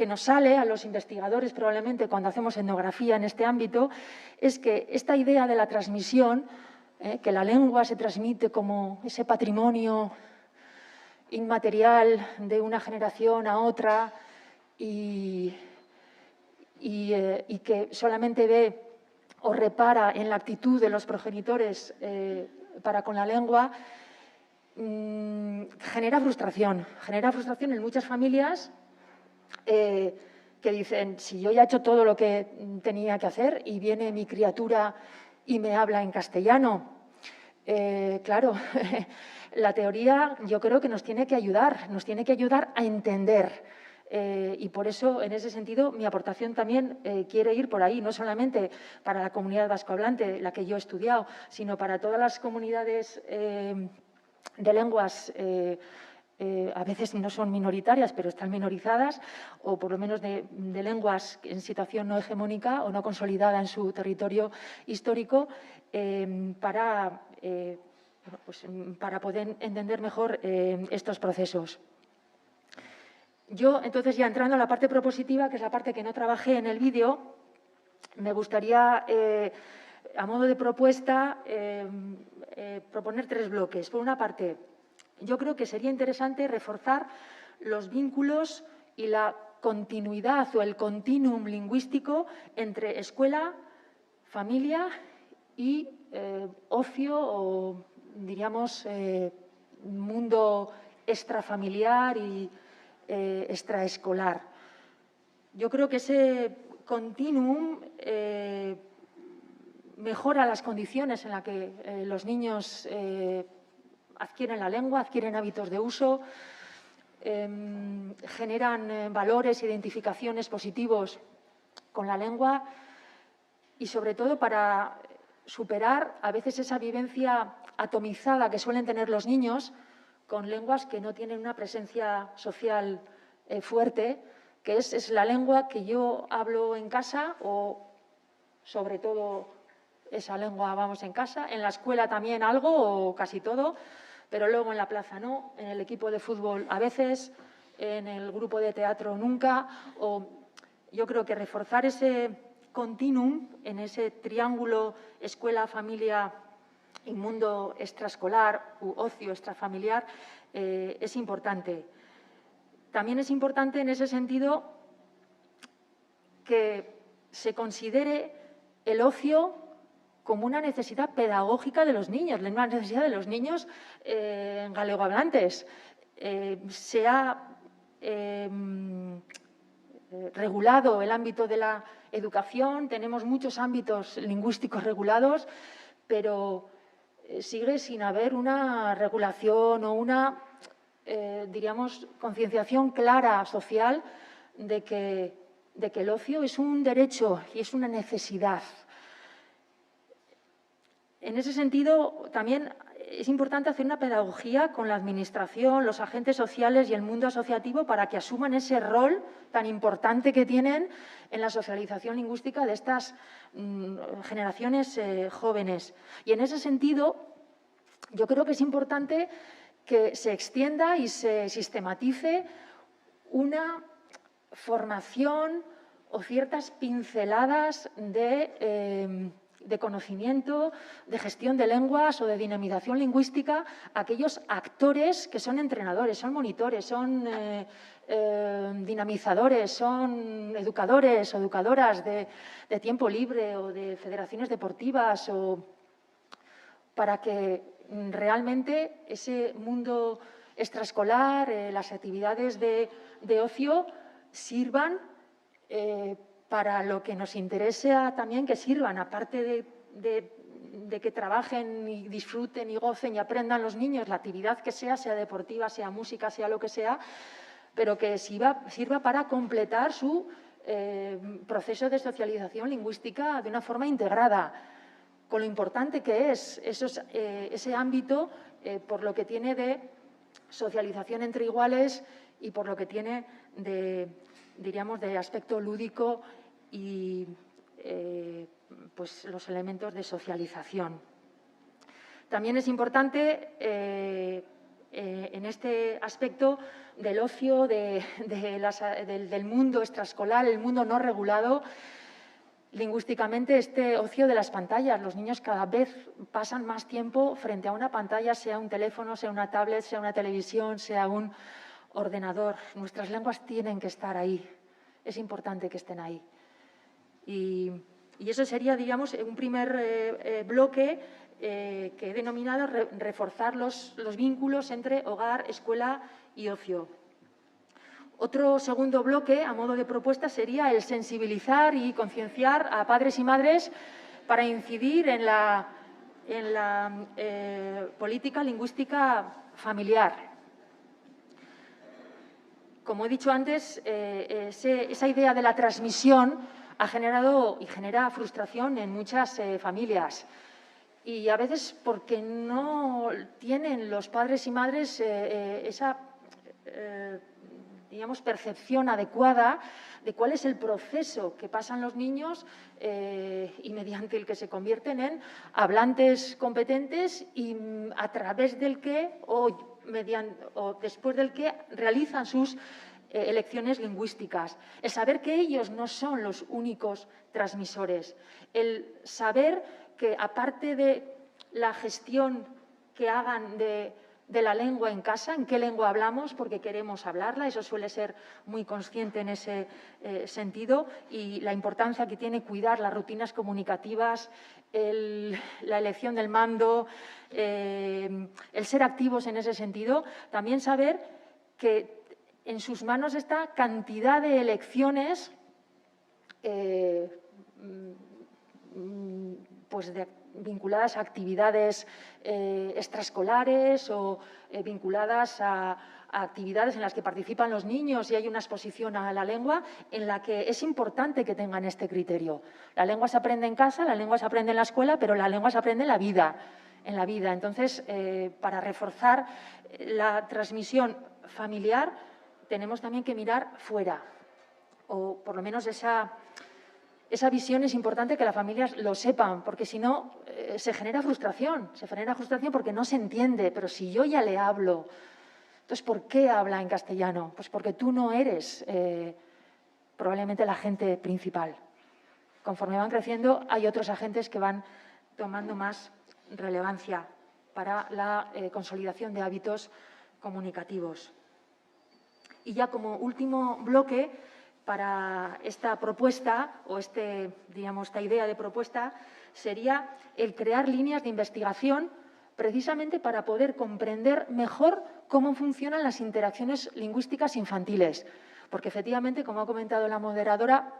nos sale a los investigadores probablemente cuando hacemos etnografía en este ámbito es que esta idea de la transmisión que la lengua se transmite como ese patrimonio inmaterial de una generación a otra y que solamente ve o repara en la actitud de los progenitores para con la lengua, genera frustración en muchas familias que dicen, si yo ya he hecho todo lo que tenía que hacer y viene mi criatura y me habla en castellano. Claro, la teoría yo creo que nos tiene que ayudar a entender. Y por eso, en ese sentido, mi aportación también quiere ir por ahí, no solamente para la comunidad vascohablante, la que yo he estudiado, sino para todas las comunidades de lenguas, a veces no son minoritarias, pero están minorizadas, o por lo menos de lenguas en situación no hegemónica o no consolidada en su territorio histórico, para poder entender mejor estos procesos. Yo, entonces, ya entrando a la parte propositiva, que es la parte que no trabajé en el vídeo, me gustaría, a modo de propuesta, proponer 3 bloques. Por una parte, yo creo que sería interesante reforzar los vínculos y la continuidad o el continuum lingüístico entre escuela, familia y ocio o, diríamos, mundo extrafamiliar y extraescolar. Yo creo que ese continuum mejora las condiciones en las que los niños adquieren la lengua, adquieren hábitos de uso, generan valores, identificaciones positivos con la lengua y, sobre todo, para superar a veces esa vivencia atomizada que suelen tener los niños con lenguas que no tienen una presencia social fuerte, que es la lengua que yo hablo en casa o, sobre todo, esa lengua vamos en casa. En la escuela también algo o casi todo, pero luego en la plaza no, en el equipo de fútbol a veces, en el grupo de teatro nunca. Yo creo que reforzar ese continuum en ese triángulo escuela, familia y mundo extraescolar u ocio extrafamiliar es importante. También es importante en ese sentido que se considere el ocio como una necesidad pedagógica de los niños, una necesidad de los niños galegohablantes. Se ha regulado el ámbito de la educación, tenemos muchos ámbitos lingüísticos regulados, pero sigue sin haber una regulación o una, diríamos, concienciación clara social de que el ocio es un derecho y es una necesidad. En ese sentido, también es importante hacer una pedagogía con la Administración, los agentes sociales y el mundo asociativo para que asuman ese rol tan importante que tienen en la socialización lingüística de estas generaciones jóvenes. Y en ese sentido, yo creo que es importante que se extienda y se sistematice una formación o ciertas pinceladas de conocimiento, de gestión de lenguas o de dinamización lingüística a aquellos actores que son entrenadores, son monitores, son dinamizadores, son educadores o educadoras de tiempo libre o de federaciones deportivas, o para que realmente ese mundo extraescolar, las actividades de ocio sirvan para lo que nos interesa también que sirvan, aparte de que trabajen y disfruten y gocen y aprendan los niños la actividad que sea deportiva, sea música, sea lo que sea, pero que sirva para completar su proceso de socialización lingüística de una forma integrada, con lo importante que es ese ámbito por lo que tiene de socialización entre iguales y por lo que tiene diríamos, de aspecto lúdico y pues los elementos de socialización. También es importante en este aspecto del ocio, del mundo extraescolar, el mundo no regulado, lingüísticamente este ocio de las pantallas. Los niños cada vez pasan más tiempo frente a una pantalla, sea un teléfono, sea una tablet, sea una televisión, sea un ordenador. Nuestras lenguas tienen que estar ahí. Es importante que estén ahí. Y eso sería, digamos, un primer bloque que he denominado reforzar los vínculos entre hogar, escuela y ocio. Otro segundo bloque, a modo de propuesta, sería el sensibilizar y concienciar a padres y madres para incidir en la política lingüística familiar. Como he dicho antes, esa idea de la transmisión ha generado y genera frustración en muchas familias. Y a veces porque no tienen los padres y madres esa digamos, percepción adecuada de cuál es el proceso que pasan los niños y mediante el que se convierten en hablantes competentes y a través del que o después del que realizan sus elecciones lingüísticas. El saber que ellos no son los únicos transmisores. El saber que aparte de la gestión que hagan de la lengua en casa, en qué lengua hablamos, porque queremos hablarla, eso suele ser muy consciente en ese sentido, y la importancia que tiene cuidar las rutinas comunicativas, la elección del mando, el ser activos en ese sentido. También saber que en sus manos está cantidad de elecciones pues vinculadas a actividades extraescolares o vinculadas a actividades en las que participan los niños y hay una exposición a la lengua en la que es importante que tengan este criterio. La lengua se aprende en casa, la lengua se aprende en la escuela, pero la lengua se aprende en la vida. Entonces, para reforzar la transmisión familiar, tenemos también que mirar fuera, o por lo menos esa visión es importante que las familias lo sepan, porque si no se genera frustración porque no se entiende, pero si yo ya le hablo, entonces ¿por qué habla en castellano? Pues porque tú no eres probablemente el agente principal. Conforme van creciendo hay otros agentes que van tomando más relevancia para la consolidación de hábitos comunicativos. Y ya como último bloque, para esta propuesta o esta idea de propuesta sería el crear líneas de investigación precisamente para poder comprender mejor cómo funcionan las interacciones lingüísticas infantiles. Porque efectivamente, como ha comentado la moderadora,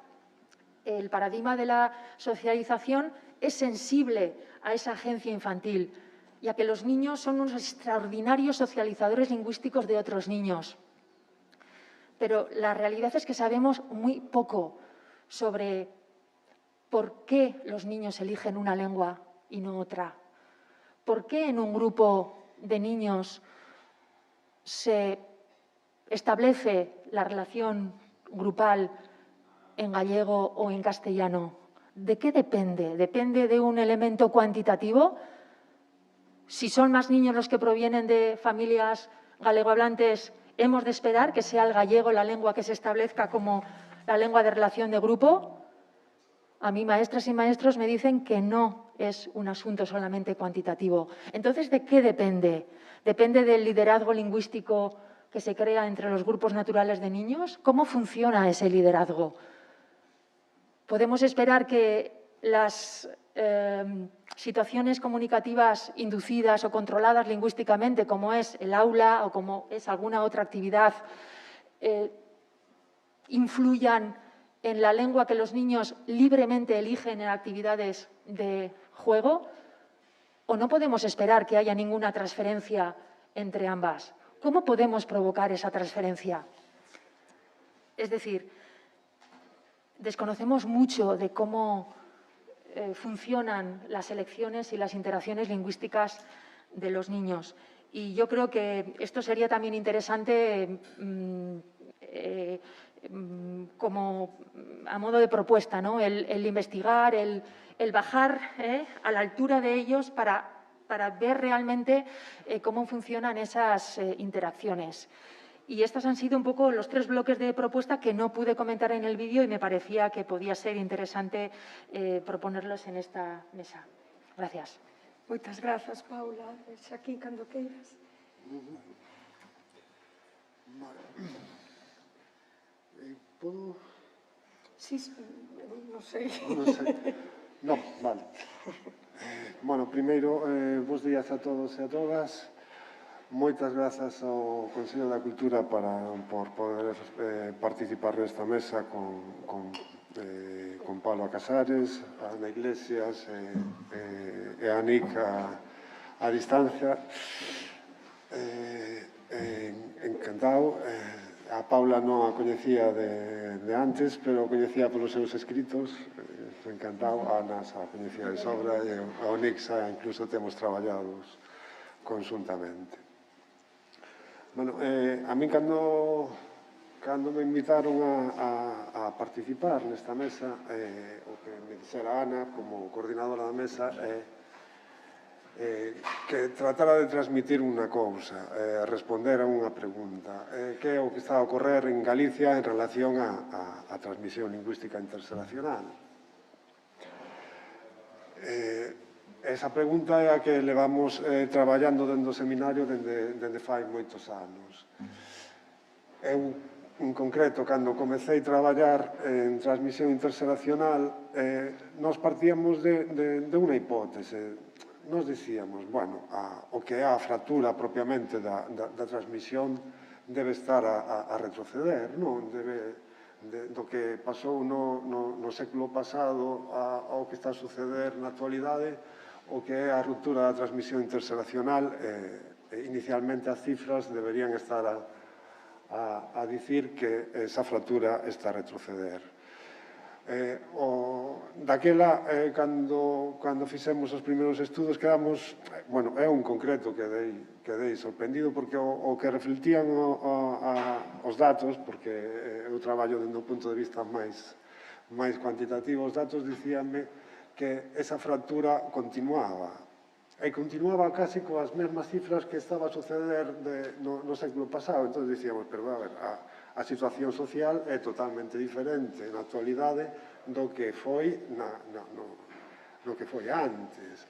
el paradigma de la socialización es sensible a esa agencia infantil, ya que los niños son unos extraordinarios socializadores lingüísticos de otros niños. Pero la realidad es que sabemos muy poco sobre por qué los niños eligen una lengua y no otra. ¿Por qué en un grupo de niños se establece la relación grupal en gallego o en castellano? ¿De qué depende? ¿Depende de un elemento cuantitativo? Si son más niños los que provienen de familias galegohablantes, ¿hemos de esperar que sea el gallego la lengua que se establezca como la lengua de relación de grupo? A mí, maestras y maestros me dicen que no es un asunto solamente cuantitativo. Entonces, ¿de qué depende? ¿Depende del liderazgo lingüístico que se crea entre los grupos naturales de niños? ¿Cómo funciona ese liderazgo? ¿Podemos esperar que las situaciones comunicativas inducidas o controladas lingüísticamente, como es el aula o como es alguna otra actividad, influyan en la lengua que los niños libremente eligen en actividades de juego? ¿O no podemos esperar que haya ninguna transferencia entre ambas? ¿Cómo podemos provocar esa transferencia? Es decir, desconocemos mucho de cómo funcionan las elecciones y las interacciones lingüísticas de los niños. Y yo creo que esto sería también interesante como a modo de propuesta, ¿no? El investigar, el bajar a la altura de ellos para ver realmente cómo funcionan esas interacciones. Y estos han sido un poco los 3 bloques de propuesta que no pude comentar en el vídeo y me parecía que podía ser interesante proponerlos en esta mesa. Gracias. Moitas grazas, Paula. Xaquín, cando queiras. ¿Puedo? Sí, non sei. Non sei. Non, vale. Bueno, primeiro, bons días a todos e a todas. Moitas grazas ao Consello da Cultura por poder participar nesta mesa con Pablo Casares, Ana Iglesias e a Nick a distancia. Encantado. A Paula non a coñecía de antes, pero a coñecía polos seus escritos. Encantado. A Ana xa a coñecía de sobra e ao Nick xa incluso temos traballados conjuntamente. Bueno, a mí cando me invitaron a participar nesta mesa, o que me dixera Ana como coordinadora da mesa que tratara de transmitir unha cousa, responder a unha pregunta, que é o que está a ocorrer en Galicia en relación á transmisión lingüística interxeracional. Esa pregunta é a que levamos traballando dentro do seminario dende fai moitos anos. Eu, en concreto, cando comecei a traballar en transmisión interxeracional, nos partíamos de unha hipótese. Nos dicíamos, bueno, o que é a fractura propiamente da transmisión debe estar a retroceder, non? Do que pasou no século pasado ao que está a suceder na actualidade, o que é a ruptura da transmisión interxeracional, inicialmente as cifras deberían estar a dicir que esa fractura está a retroceder. Daquela, cando fixemos os primeiros estudos, quedamos, bueno, é un concreto que dei sorprendido, porque o que reflectían os datos, porque eu traballo dende un punto de vista máis cuantitativo, os datos dicíanme que esa fractura continuaba, e continuaba casi coas mesmas cifras que estaba a suceder no século pasado. Entón dicíamos, pero a ver, a situación social é totalmente diferente na actualidade do que foi no que foi antes.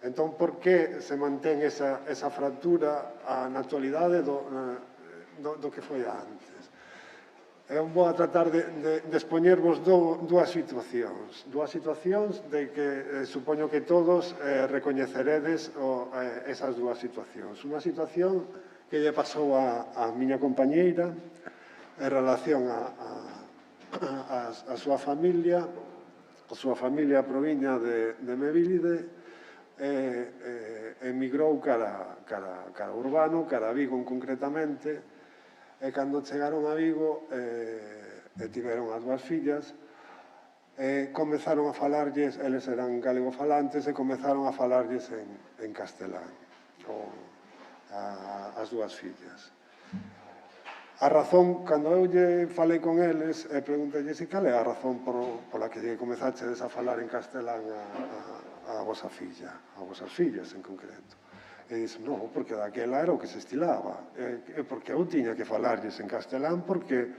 Entón, por que se mantén esa fractura na actualidade do que foi antes? Eu vou a tratar de expoñervos dúas situacións de que supoño que todos recoñeceredes esas dúas situacións. Unha situación que lle pasou a miña compañeira en relación a súa familia. A súa familia proviña de Mevilide, emigrou cara urbano, cara a Vigo concretamente, e cando chegaron a Vigo tiveron as dúas fillas, comezaron a falarlles, eles eran galegofalantes, e comezaron a falarlles en castelán, as dúas fillas. A razón, cando eu lle falei con eles, preguntei-lles cal é a razón pola que lle comezachedes a falar en castelán a vosa filla, a vosas fillas en concreto. E dixen, non, porque daquela era o que se estilaba, porque eu tiña que falarlles en castelán porque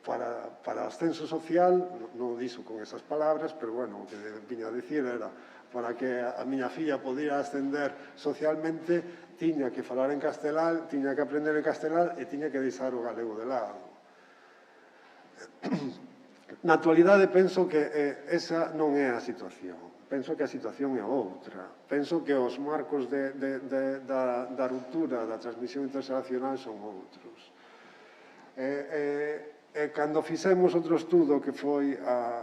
para o ascenso social, non dixo con esas palabras, pero bueno, o que viña a dicir era para que a miña filla podía ascender socialmente, tiña que falar en castelán, tiña que aprender en castelán e tiña que deixar o galego de lado. Na actualidade penso que esa non é a situación. Penso que a situación é outra. Penso que os marcos da ruptura da transmisión interxeracional son outros. Cando fixemos outro estudo que foi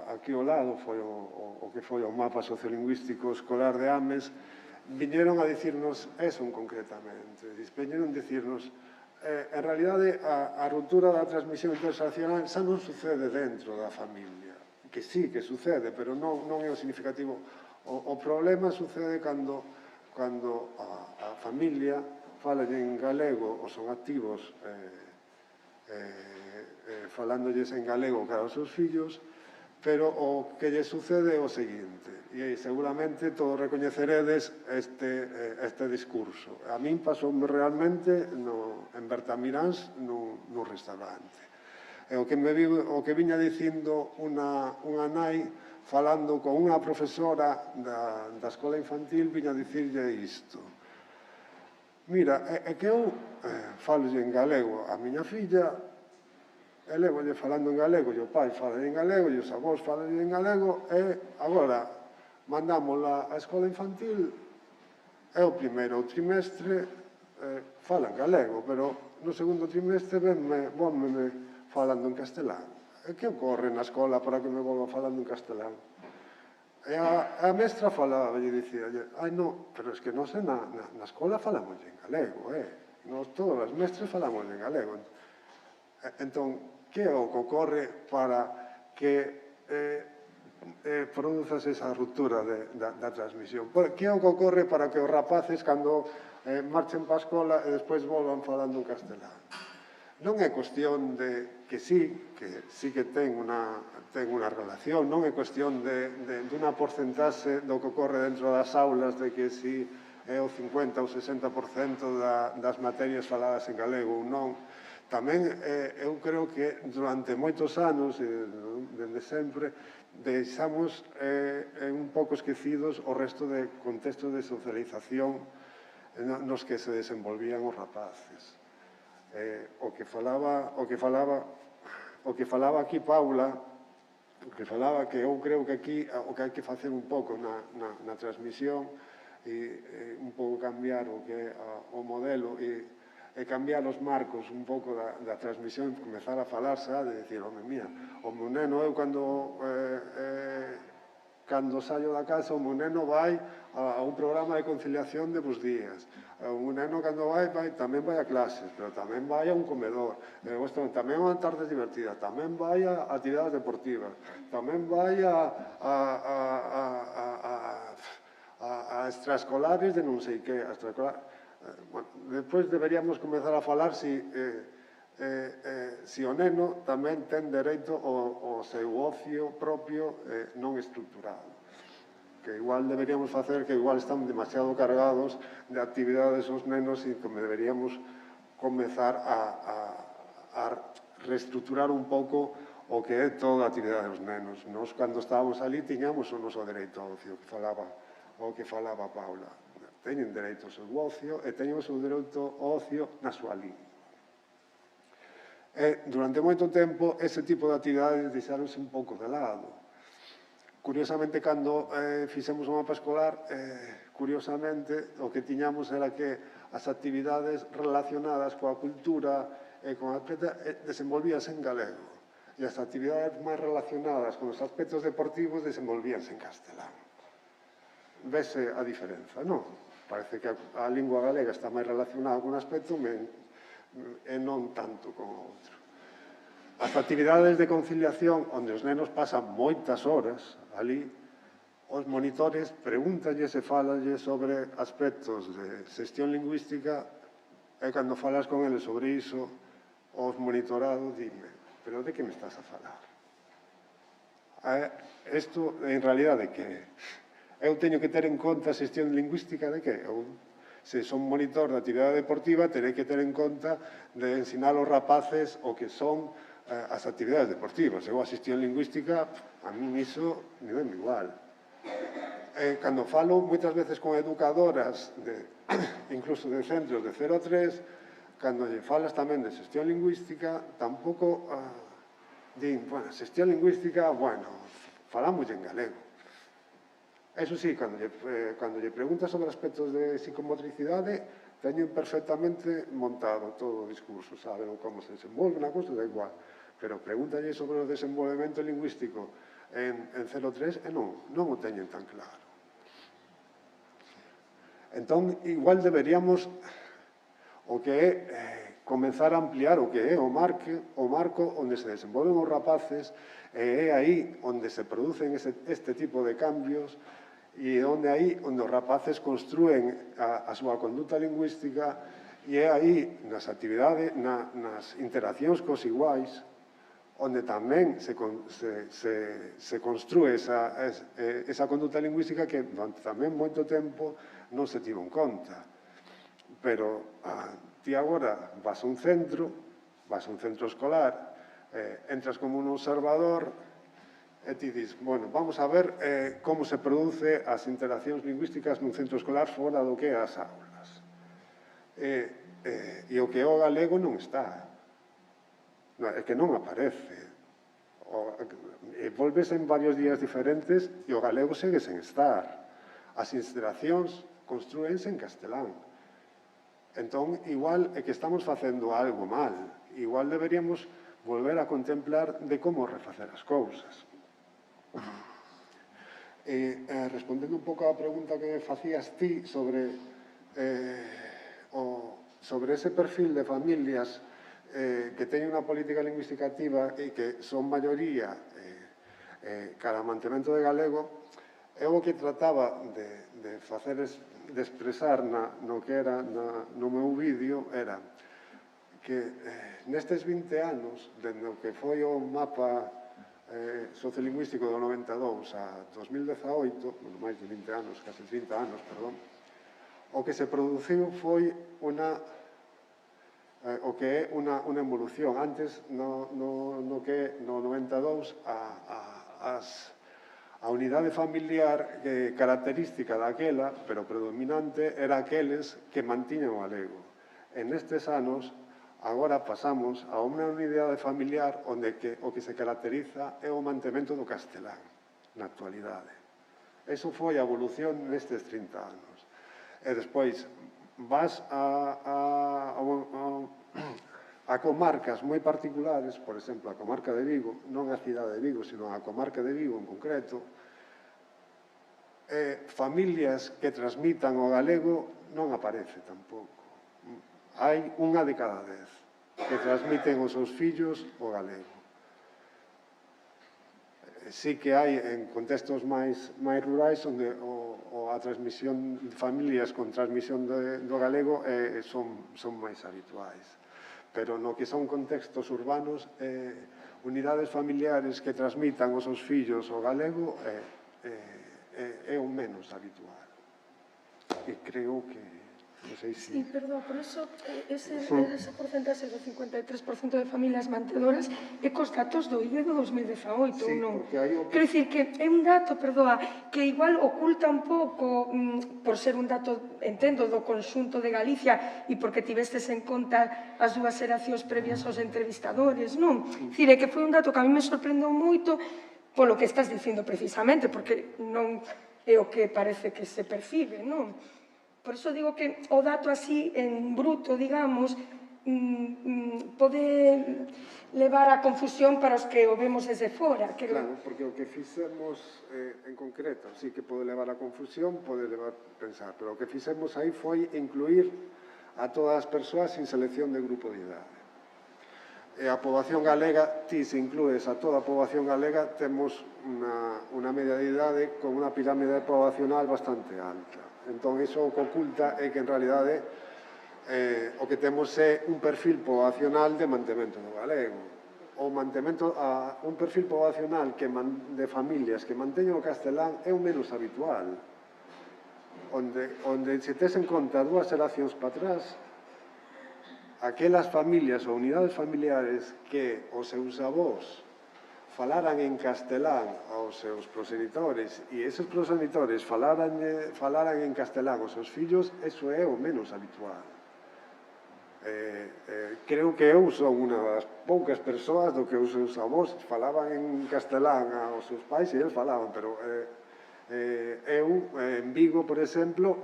aquí ao lado, foi o que foi o mapa sociolingüístico escolar de Ames, viñeron a dicirnos eso concretamente. Viñeron a dicirnos, en realidade, a ruptura da transmisión interxeracional xa non sucede dentro da familia, que sí que sucede, pero non é o significativo. O problema sucede cando a familia fala en galego ou son activos falándolles en galego cara aos seus fillos, pero o que lle sucede é o seguinte, e seguramente todos recoñeceredes este discurso. A min pasoume realmente no en Bertamiráns nun restaurante. E o que viña dicindo unha nai falando con unha profesora da escola infantil, viña dicirlle isto. Mira, é que eu falolle en galego a miña filla, e levolle falando en galego, e o pai fala en galego, e os avós falan en galego, e agora mandámola á escola infantil, e o primeiro trimestre fala en galego, pero no segundo trimestre vonme falando en castelán. E que ocorre na escola para que me volva falando en castelán? E a mestra falaba e dicía, ai non, pero es que nós na escola falamos en galego, nós todas as mestres falamos en galego. Entón, que é o que ocorre para que produzas esa ruptura da transmisión? Que é o que ocorre para que os rapaces, cando marchen para a escola e despois volvan falando en castelán? Non é cuestión de que sí que ten unha relación, non é cuestión dunha porcentaxe do que ocorre dentro das aulas, de que si é o 50 ou 60% das materias faladas en galego ou non. Tamén eu creo que durante moitos anos, desde sempre, deixamos un pouco esquecidos o resto de contextos de socialización nos que se desenvolvían os rapaces. O que falaba aquí Paula, o que falaba que eu creo que aquí o que hai que facer un pouco na transmisión e un pouco cambiar o que é o modelo e cambiar os marcos un pouco da transmisión, comezar a falar xa de dicir, home, mía, o meu neno, eu cando saio da casa, o meu neno vai a un programa de conciliación de bos días. O meu neno, cando tamén vai a clases, pero tamén vai a un comedor, tamén a unha tarde divertida, tamén vai a actividades deportivas, tamén vai a extraescolares de non sei que, Despois deberíamos comezar a falar si o neno tamén ten dereito ao seu ocio propio non estructurado. Que igual deberíamos facer, que igual están demasiado cargados de actividades os nenos e que deberíamos comezar a reestructurar un pouco o que é toda a actividade dos nenos. Nos, cando estábamos ali, tiñamos o noso dereito ao ocio, o que falaba Paula. Teñen dereito ao seu ocio e teñen o seu dereito ao ocio na súa línea. Durante moito tempo, ese tipo de actividades deixáronse un pouco de lado. Curiosamente, cando fixemos o mapa escolar, curiosamente, o que tiñamos era que as actividades relacionadas coa cultura e con a desenvolvíanse en galego. E as actividades máis relacionadas con os aspectos deportivos desenvolvíanse en castelán. Vese a diferenza, non? Parece que a lingua galega está máis relacionada con un aspecto e non tanto con outro. As actividades de conciliación, onde os nenos pasan moitas horas ali, os monitores pregúntalles e fálalles sobre aspectos de xestión lingüística e cando falas con eles sobre iso, os monitorados dime, pero de que me estás a falar? Isto, en realidad, de que eu teño que ter en conta a xestión lingüística de que se son monitor de actividade deportiva, terei que ter en conta de ensinar aos rapaces o que son as actividades deportivas. Eu a xestión lingüística, a mí iso me dá igual. Cando falo moitas veces con educadoras, incluso de centros de 0 a 3, cando lle falas tamén de xestión lingüística, tampouco din, bueno, xestión lingüística, bueno, falamos en galego. Eso sí, cando lle preguntas sobre aspectos de psicomotricidade, teñen perfectamente montado todo o discurso, saben como se desenvolve na cousa, da igual. Pero pregúntalle sobre o desenvolvemento lingüístico en 0,3 e non o teñen tan claro. Entón, igual deberíamos o que é comenzar a ampliar o que é o marco onde se desenvolven os rapaces e é aí onde se producen este tipo de cambios e onde os rapaces construen a súa conduta lingüística e é aí nas actividades, nas interaccións cos iguais, onde tamén se construe esa conduta lingüística que durante tamén moito tempo non se tivo en conta. Pero ti agora vas a un centro escolar, entras como un observador e ti dis, bueno, vamos a ver como se produce as interaccións lingüísticas nun centro escolar fora do que é as aulas. E o que é o galego non está. É que non aparece. Volves en varios días diferentes e o galego segue sen estar. As interaccións construense en castelán. Entón, igual é que estamos facendo algo mal. Igual deberíamos volver a contemplar de como refacer as cousas. Respondendo un pouco á pregunta que facías ti sobre ese perfil de familias que teñen unha política lingüística activa e que son maioría cara ao mantemento de galego, eu o que trataba de facer de expresar no que era no meu vídeo era que nestes 20 anos, dende o que foi o mapa sociolingüístico do 92 a 2018, máis de 20 anos, casi 30 anos, perdón, o que se produciu foi o que é unha evolución. Antes, no 92, a unidade familiar característica daquela, pero predominante, era aqueles que mantiñan o galego. En estes anos, agora pasamos a unha unidade familiar onde o que se caracteriza é o mantemento do castelán na actualidade. Eso foi a evolución nestes 30 anos. E despois vas a comarcas moi particulares, por exemplo, a comarca de Vigo, non a cidade de Vigo, sino a comarca de Vigo en concreto, familias que transmitan o galego non aparece tampouco. Hai unha de cada 10 que transmiten aos seus fillos o galego. Sí que hai en contextos máis rurais onde a transmisión de familias con transmisión do galego son máis habituais. Pero no que son contextos urbanos, unidades familiares que transmitan aos seus fillos o galego é o menos habitual. E creo que non sei se... Sí, perdón, por eso ese porcentaxe do 53% de familias mantedoras é cos datos do IE do 2018, sí, non? Porque hai Quero dicir que é un dato, perdoa, que igual oculta un pouco, por ser un dato, entendo, do conxunto de Galicia e porque tivestes en conta as dúas xeracións previas aos entrevistadores, non? Dicir, é que foi un dato que a mí me sorprendeu moito polo que estás dicindo precisamente, porque non é o que parece que se percibe, non? Por iso digo que o dato así, en bruto, digamos, pode levar a confusión para os que o vemos desde fora. Claro, porque o que fixemos en concreto, sí que pode levar a confusión, pode levar a pensar, pero o que fixemos aí foi incluir a todas as persoas sin selección de grupo de idade. E a poboación galega, ti se inclues a toda a poboación galega, temos unha media de idade con unha pirámide poboacional bastante alta. Entón, iso o que oculta é que, en realidade, o que temos é un perfil poboacional de mantemento do galego. Un perfil poboacional de familias que manteñen o castelán é o menos habitual. Onde se tes en conta dúas xeracións para atrás, aquelas familias ou unidades familiares que os seus avós falaran en castelán aos seus progenitores e eses progenitores falaran en castelán aos seus fillos, eso é o menos habitual. Creo que eu son unha das poucas persoas do que os seus avós falaban en castelán aos seus pais e eles falaban, pero eu, en Vigo, por exemplo,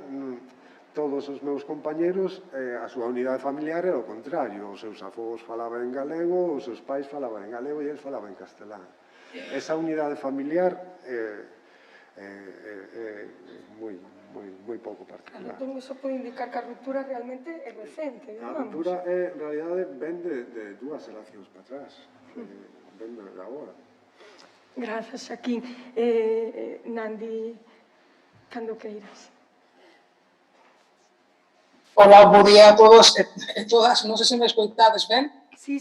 todos os meus compañeros, a súa unidade familiar era o contrario. Os seus avós falaban en galego, os seus pais falaban en galego e eles falaban en castelán. Esa unidade familiar é moi pouco particular. Entón, iso pode indicar que a ruptura realmente é recente, digamos. A ruptura, en realidade, ven de dúas xeracións para atrás. Ven de agora. Grazas, Xaquín. Nandi, cando queiras. Hola, bo día a todos e todas. Non sei se me escoitades ben. Sí.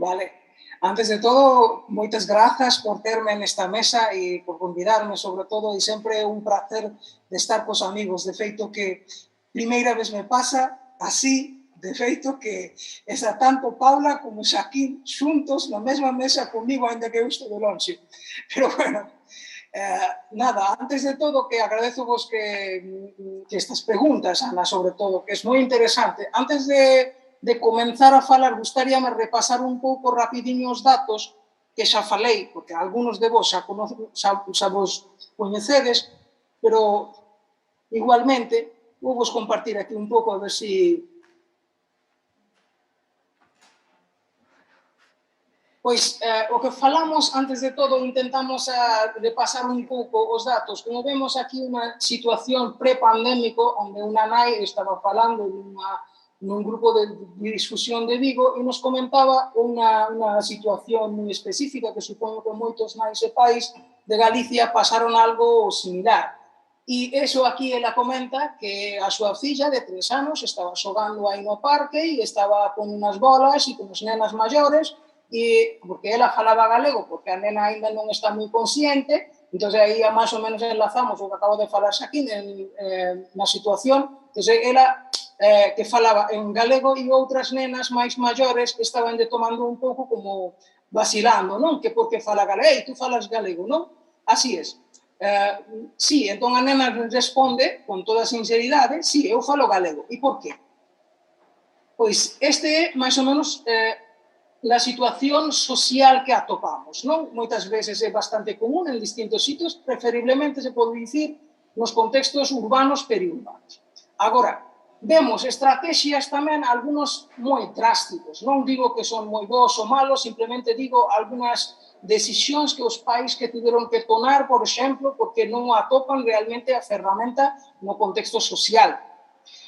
Vale. Antes de todo, moitas grazas por terme nesta mesa e por convidarme, sobre todo, e sempre é un placer de estar cos amigos. De feito que primeira vez me pasa así, de feito que está tanto Paula como Xaquín xuntos na mesma mesa comigo, ainda que eu estou de longe. Pero bueno, nada, antes de todo que agradezo vos que estas preguntas, Ana, sobre todo, que é moi interesante. Antes de comenzar a falar, gustaríame repasar un pouco rapidiño os datos que xa falei, porque algunos de vos xa vos coñecedes, pero igualmente vou vos compartir aquí un pouco a ver se... Pois, o que falamos, antes de todo, intentamos repasar un pouco os datos. Como vemos aquí unha situación pre-pandémico, onde unha nai estaba falando nun grupo de discusión de Vigo e nos comentaba unha situación moi específica que supoño que moitos nais e pais de Galicia pasaron algo similar. E iso aquí ela comenta que a súa filla de 3 anos estaba xogando aí no parque e estaba con unhas bolas e con as nenas maiores, e porque ela falaba galego, porque a nena ainda non está moi consciente, entón aí máis ou menos enlazamos o que acabo de falar aquí na situación, entón ela que falaba en galego e outras nenas máis maiores estaban tomando un pouco como vacilando, non? Que porque fala galego, tú falas galego, non? Así es. Sí, entón a nena responde con toda sinceridade, sí, eu falo galego. E por qué? Pois este é máis ou menos la situación social que atopamos, non? Moitas veces é bastante común en distintos sitios, preferiblemente se pode dicir nos contextos urbanos periurbanos. Agora, vemos estrategias tamén, algunos moi drásticos. Non digo que son moi bons ou malos, simplemente digo algunhas decisións que os pais que tiveron que tomar, por exemplo, porque non atopan realmente a ferramenta no contexto social.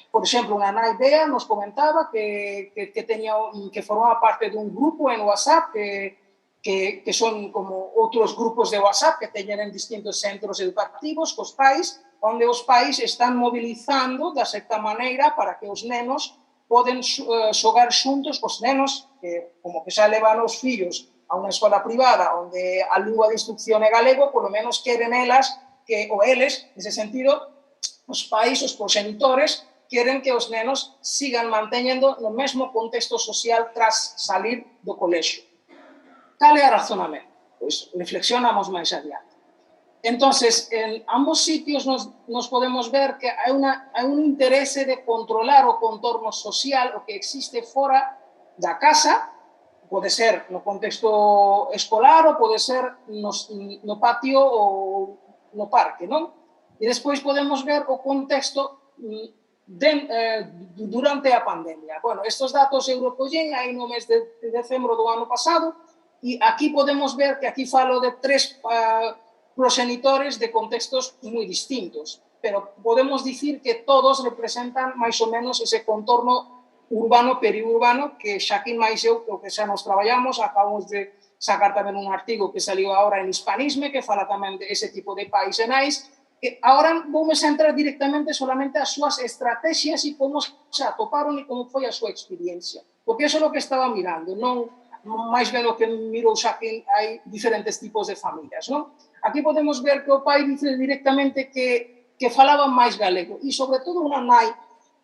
Por exemplo, unha nai Bea nos comentaba que formaba parte dun grupo en WhatsApp que son como outros grupos de WhatsApp que teñen en distintos centros educativos cos pais, onde os pais están mobilizando da certa maneira para que os nenos poden xogar xuntos cos nenos que, como que xa levan os fillos a unha escola privada onde a lingua de instrucción é galego, polo menos queren elas, ou eles, nese sentido, os pais, os proxenitores, queren que os nenos sigan manteñendo no mesmo contexto social tras salir do colexio. Cal é a razonamento? Pois reflexionamos máis adiante. Entonces, en ambos sitios nos podemos ver que hai un interese de controlar o contorno social, o que existe fora da casa, pode ser no contexto escolar ou pode ser no patio ou no parque, non? E despois podemos ver o contexto durante a pandemia. Bueno, estes datos eu recollín aí no mes de decembro do ano pasado e aquí podemos ver que aquí falo de 3 proxenitores de contextos moi distintos, pero podemos dicir que todos representan máis ou menos ese contorno urbano, periurbano, que Xaquín máis eu, o que xa nos traballamos, acabamos de sacar tamén un artigo que saliu agora en Hispanisme, que fala tamén de ese tipo de pais e nais. Ahora voume centrar directamente solamente as súas estrategias e como se atoparon e como foi a súa experiencia. Porque iso é o que estaba mirando, non máis ben o que mirou Xaquín, hai diferentes tipos de familias, non? Aquí podemos ver que o pai dice directamente que falaba máis galego e, sobre todo, unha nai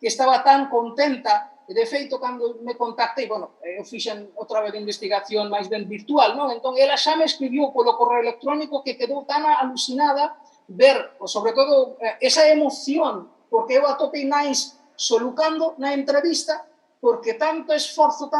que estaba tan contenta. De feito, cando me contactei, bueno, eu fixen outra vez de investigación máis ben virtual, non? Entón, ela xa me escribiu polo correo electrónico que quedou tan alucinada ver, sobre todo, esa emoción, porque eu atopei nais solucando na entrevista, porque tanto esforzo,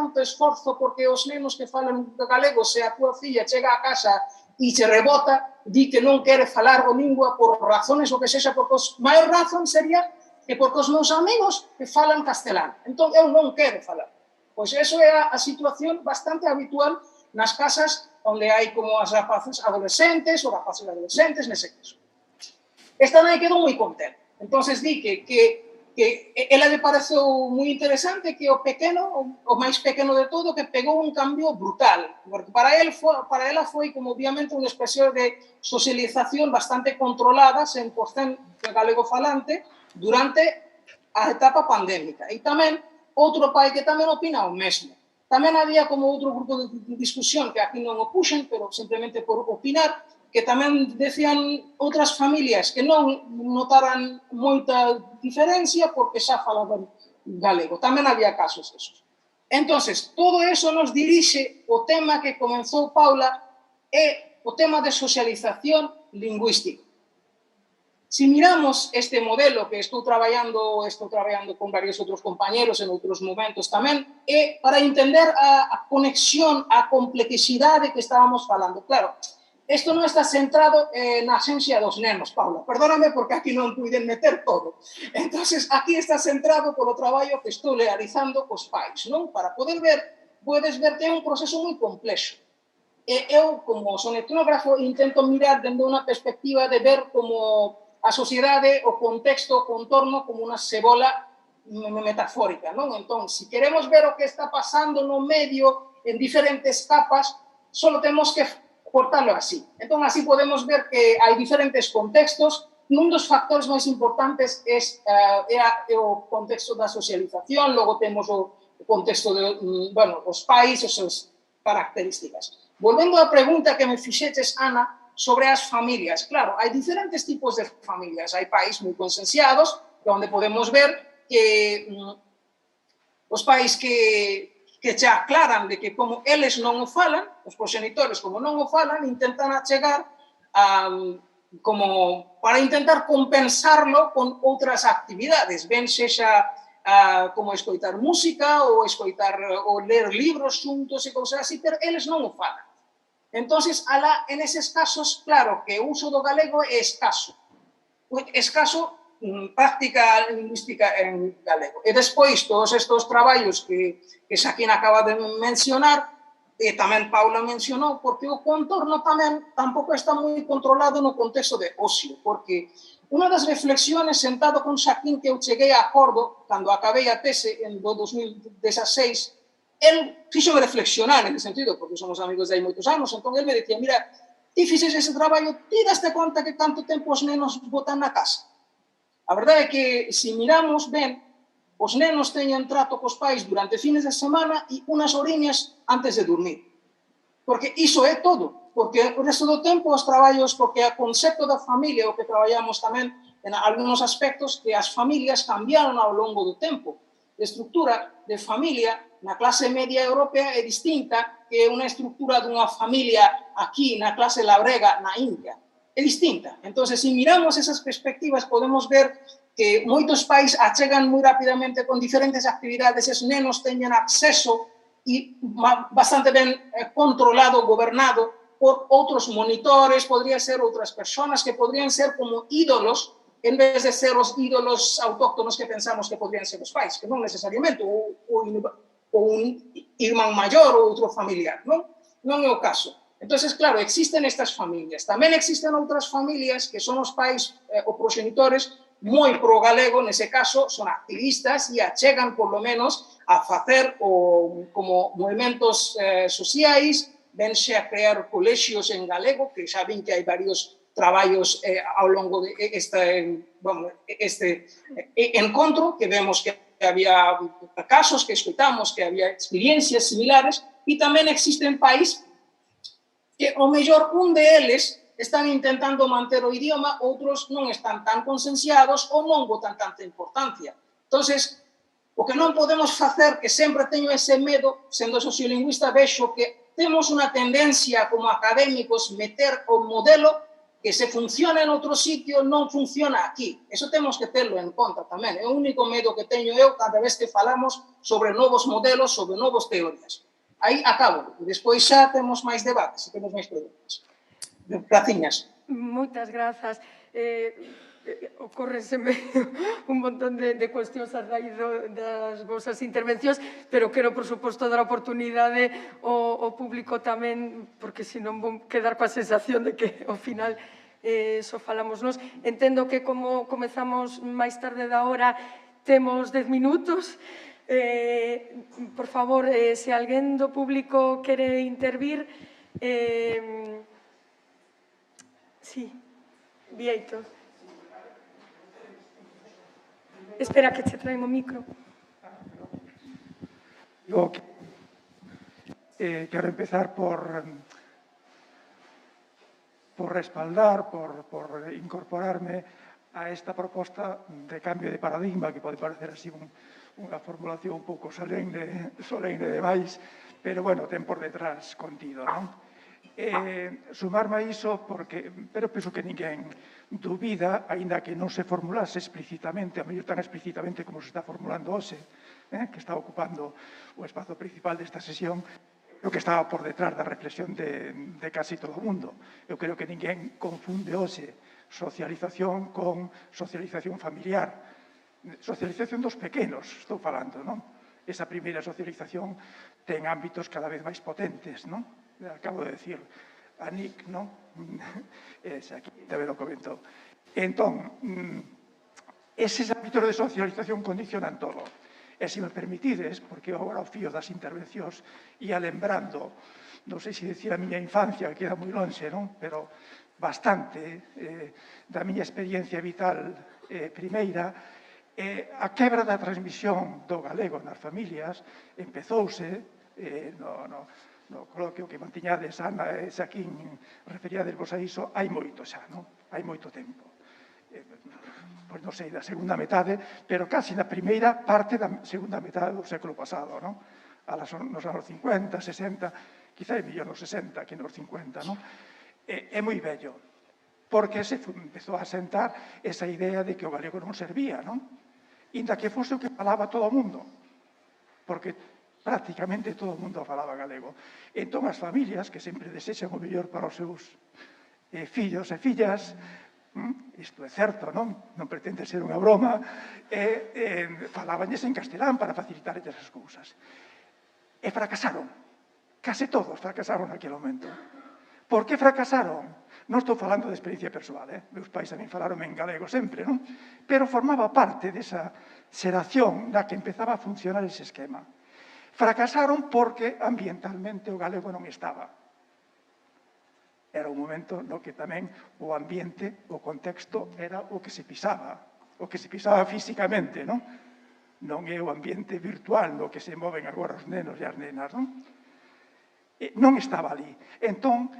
porque os nenos que falan galego, se a túa filla chega a casa e se rebota, di que non quere falar o lingua por razones o que sexa, porque os maior razón sería que porque os meus amigos que falan castelán. Entón, eu non quero falar. Pois eso é a situación bastante habitual nas casas onde hai como as rapaces adolescentes ou rapaces adolescentes, nese caso. Esta nai quedou moi contenta. Entón, di que ela le pareceu moi interesante que o pequeno, o máis pequeno de todo, que pegou un cambio brutal. Porque para ela foi como, obviamente, unha especie de socialización bastante controlada, 100% de galego falante, durante a etapa pandémica. E tamén, outro pai que tamén opina o mesmo. Tamén había como outro grupo de discusión, que aquí non o puxen, pero simplemente por opinar, que tamén decían outras familias que non notaran moita diferencia porque xa falaban galego. Tamén había casos esos. Entonces, todo eso nos dirixe o tema que comenzou Paula, é o tema de socialización lingüística. Si miramos este modelo que estou traballando con varios outros compañeros en outros momentos tamén, é para entender a conexión, a complexidade que estábamos falando. Claro, isto non está centrado na esencia dos nenos, Paula. Perdóname porque aquí non puiden meter todo. Entonces, aquí está centrado polo traballo que estou realizando cos pais, non? Para poder ver, podes ver que é un proceso moi complexo. Eu, como son etnógrafo, intento mirar dende unha perspectiva de ver como a sociedade, o contexto, o contorno, como unha cebola metafórica, non? Entón, se queremos ver o que está pasando no medio en diferentes capas, só temos que cortarlo así. Entón, así podemos ver que hai diferentes contextos. Un dos factores máis importantes é o contexto da socialización, logo temos o contexto de, os pais, as suas características. Volvendo á pregunta que me fixeches, Ana, sobre as familias. Claro, hai diferentes tipos de familias. Hai pais moi consensiados, onde podemos ver que os pais que che aclaran de que como eles non o falan, os proxenitores como non o falan, intentan achegar como para intentar compensarlo con outras actividades, ben sexa como escoitar música ou ler libros xuntos e cousas así, pero eles non o falan. Entonces, en eses casos, claro, que o uso do galego é escaso. Escaso práctica lingüística en galego. E despois, todos estes traballos que Xaquín acaba de mencionar, e tamén Paula mencionou, porque o contorno tamén tampouco está moi controlado no contexto de ocio, porque unha das reflexiones sentado con Xaquín que eu cheguei a acordo cando acabei a tese en 2016, el fixo reflexionar en ese sentido, porque somos amigos de hai moitos anos, entón el me decía, mira, ti fixes ese traballo, ti daste conta que tanto tempo os nenos botan na casa. A verdade é que, se miramos ben, os nenos teñen trato cos pais durante fines de semana e unhas horiñas antes de dormir. Porque iso é todo, porque o resto do tempo os traballos, porque o concepto da familia, o que traballamos tamén en algúns aspectos, que as familias cambiaron ao longo do tempo. A estructura de familia na clase media europea é distinta que unha estructura dunha familia aquí na clase labrega na India. É distinta. Entón, se miramos esas perspectivas, podemos ver que moitos pais achegan moi rapidamente con diferentes actividades, os nenos teñen acceso e bastante ben controlado, gobernado por outros monitores, podría ser outras persoas que podrían ser como ídolos en vez de ser os ídolos autóctonos que pensamos que podrían ser os pais, que non necesariamente, ou un irmán maior ou outro familiar, non? Non é o caso. Entón, claro, existen estas familias. Tamén existen outras familias que son os pais ou proxenitores moi pro-galego, nese caso, son activistas e achegan, por lo menos, a facer como movimentos sociais, vense a crear colexios en galego, que xa ven que hai varios traballos ao longo de este encontro, que vemos que había casos que escoitamos, que había experiencias similares, e tamén existen pais que, o mellor, un deles están intentando manter o idioma, outros non están tan consensiados ou non botan tanta importancia. Entón, o que non podemos facer, que sempre teño ese medo, sendo sociolingüista, vexo que temos unha tendencia como académicos meter o modelo que se funciona en outro sitio non funciona aquí. Eso temos que terlo en conta tamén. É o único medo que teño eu cada vez que falamos sobre novos modelos, sobre novas teorías. Aí acabo. Despois xa temos máis debates e temos máis preguntas. Graciñas. Moitas grazas. Ocórrenseme un montón de cuestións a raíz das vosas intervencións, pero quero, por suposto, dar a oportunidade ao público tamén, porque senón vou quedar coa sensación de que ao final só falamos nós. Entendo que como comezamos máis tarde da hora, temos 10 minutos. Por favor, se alguén do público quere intervir, sí, Vieito. Espera que che traen o micro. Yo quiero empezar por por respaldar, por incorporarme a esta proposta de cambio de paradigma, que pode parecer así unha formulación un pouco solemne demais, pero, bueno, ten por detrás contido, non? Sumarme a iso pero penso que ninguén dubida, aínda que non se formulase explícitamente, a mellor tan explícitamente como se está formulando hoxe, que está ocupando o espazo principal desta sesión, o que estaba por detrás da reflexión de casi todo o mundo. Eu creo que ninguén confunde hoxe socialización con socialización familiar. Socialización dos pequenos, estou falando, non? Esa primeira socialización ten ámbitos cada vez máis potentes, non? Acabo de decir a Nick, non? Aquí tamén lo comentou. Entón, eses ámbitos de socialización condicionan todo. E se me permitides, porque eu agora ao fío das intervencións ia lembrando, non sei se dicir a miña infancia, que queda moi lonxe, non? Pero bastante da miña experiencia vital primeira, a quebra da transmisión do galego nas familias empezouse no coloquio que mantiñades Ana e Xaquín, referíadesvos a iso, hai moito xa, non? Hai moito tempo. Pois non sei, da segunda metade, pero casi na primeira parte da segunda metade do século pasado, non? Nos anos 50, 60, quizá é mellor nos 60 que nos 50, non? É moi bello, porque se empezou a asentar esa idea de que o galego non servía, non? Inda que fose o que falaba todo o mundo, porque prácticamente todo o mundo falaba galego. Entón, as familias, que sempre desexan o mellor para os seus fillos e fillas, isto é certo, non? Non pretende ser unha broma, falabanlles en castelán para facilitar esas cousas. E fracasaron. Case todos fracasaron naquele momento. Por que fracasaron? Non estou falando de experiencia persoal, meus pais a min falaron en galego sempre, non? Pero formaba parte desa xeración na que empezaba a funcionar ese esquema. Fracasaron porque ambientalmente o galego non estaba. Era un momento no que tamén o ambiente, o contexto, era o que se pisaba físicamente, non? Non é o ambiente virtual no que se moven agora os nenos e as nenas, non? Non estaba ali. Entón,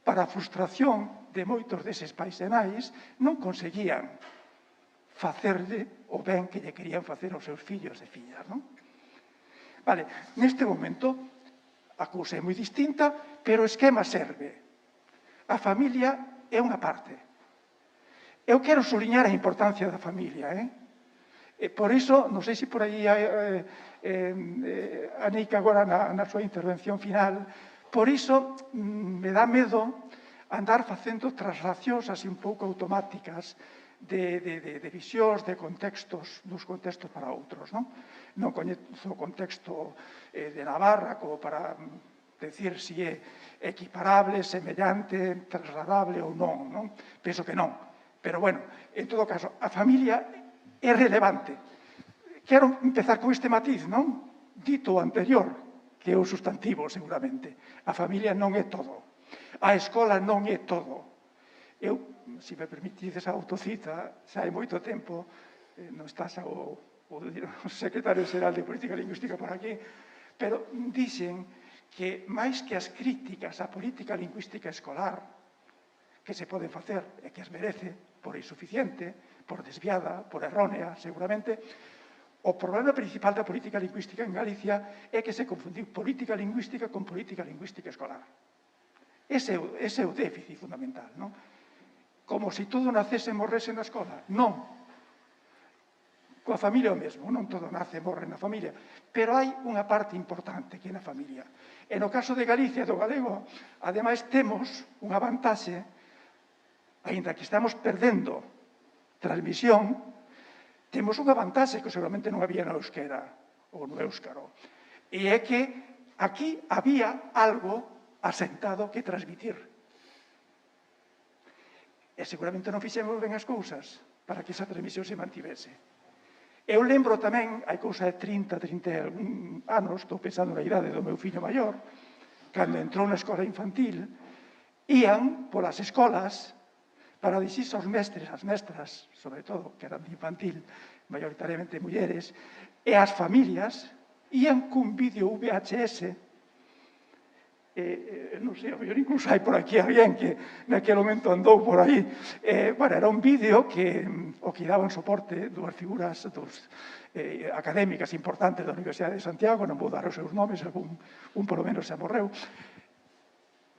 para a frustración de moitos deses pais e nais, non conseguían facerlle o ben que lle querían facer aos seus fillos e fillas, non? Vale, neste momento a cousa é moi distinta, pero o esquema serve. A familia é unha parte. Eu quero subliñar a importancia da familia, por iso, non sei se por aí a Nick agora na súa intervención final, por iso me dá medo andar facendo traslacións así un pouco automáticas de visións, de contextos, dos contextos para outros, non? Non coñezo o contexto de Navarra como para decir si é equiparable, semellante, trasladable ou non, non? Penso que non. Pero, bueno, en todo caso, a familia é relevante. Quero empezar con este matiz, non? Dito o anterior, que é o sustantivo, seguramente. A familia non é todo. A escola non é todo. Eu, se me permitides a autocita, xa hai moito tempo, non está xa o secretario xeral de Política Lingüística por aquí, pero dixen que máis que as críticas á política lingüística escolar que se poden facer e que as merece por insuficiente, por desviada, por errónea, seguramente, o problema principal da política lingüística en Galicia é que se confundiu política lingüística con política lingüística escolar. Ese é o déficit fundamental, non? Como se todo nacese e morrese na escola. Non. Coa familia o mesmo, non todo nace e morre na familia, pero hai unha parte importante que é na familia. E no caso de Galicia e do galego, ademais temos unha vantaxe, aínda que estamos perdendo transmisión, temos unha vantaxe que seguramente non había no euskera ou no éuskaro. E é que aquí había algo asentado que transmitir. E seguramente non fixemos ben as cousas para que esa transmisión se mantivese. Eu lembro tamén, hai cousa de 30 anos, estou pensando na idade do meu fillo maior, cando entrou na escola infantil, ían polas escolas para dicir aos mestres, as mestras, sobre todo, que eran de infantil, maioritariamente mulleres, e as familias, ían cun vídeo VHS non sei, incluso hai por aquí alguén que naquele momento andou por aí. Bueno, era un vídeo que o que daban soporte dúas figuras académicas importantes da Universidade de Santiago, non vou dar os seus nomes, un polo menos se morreu,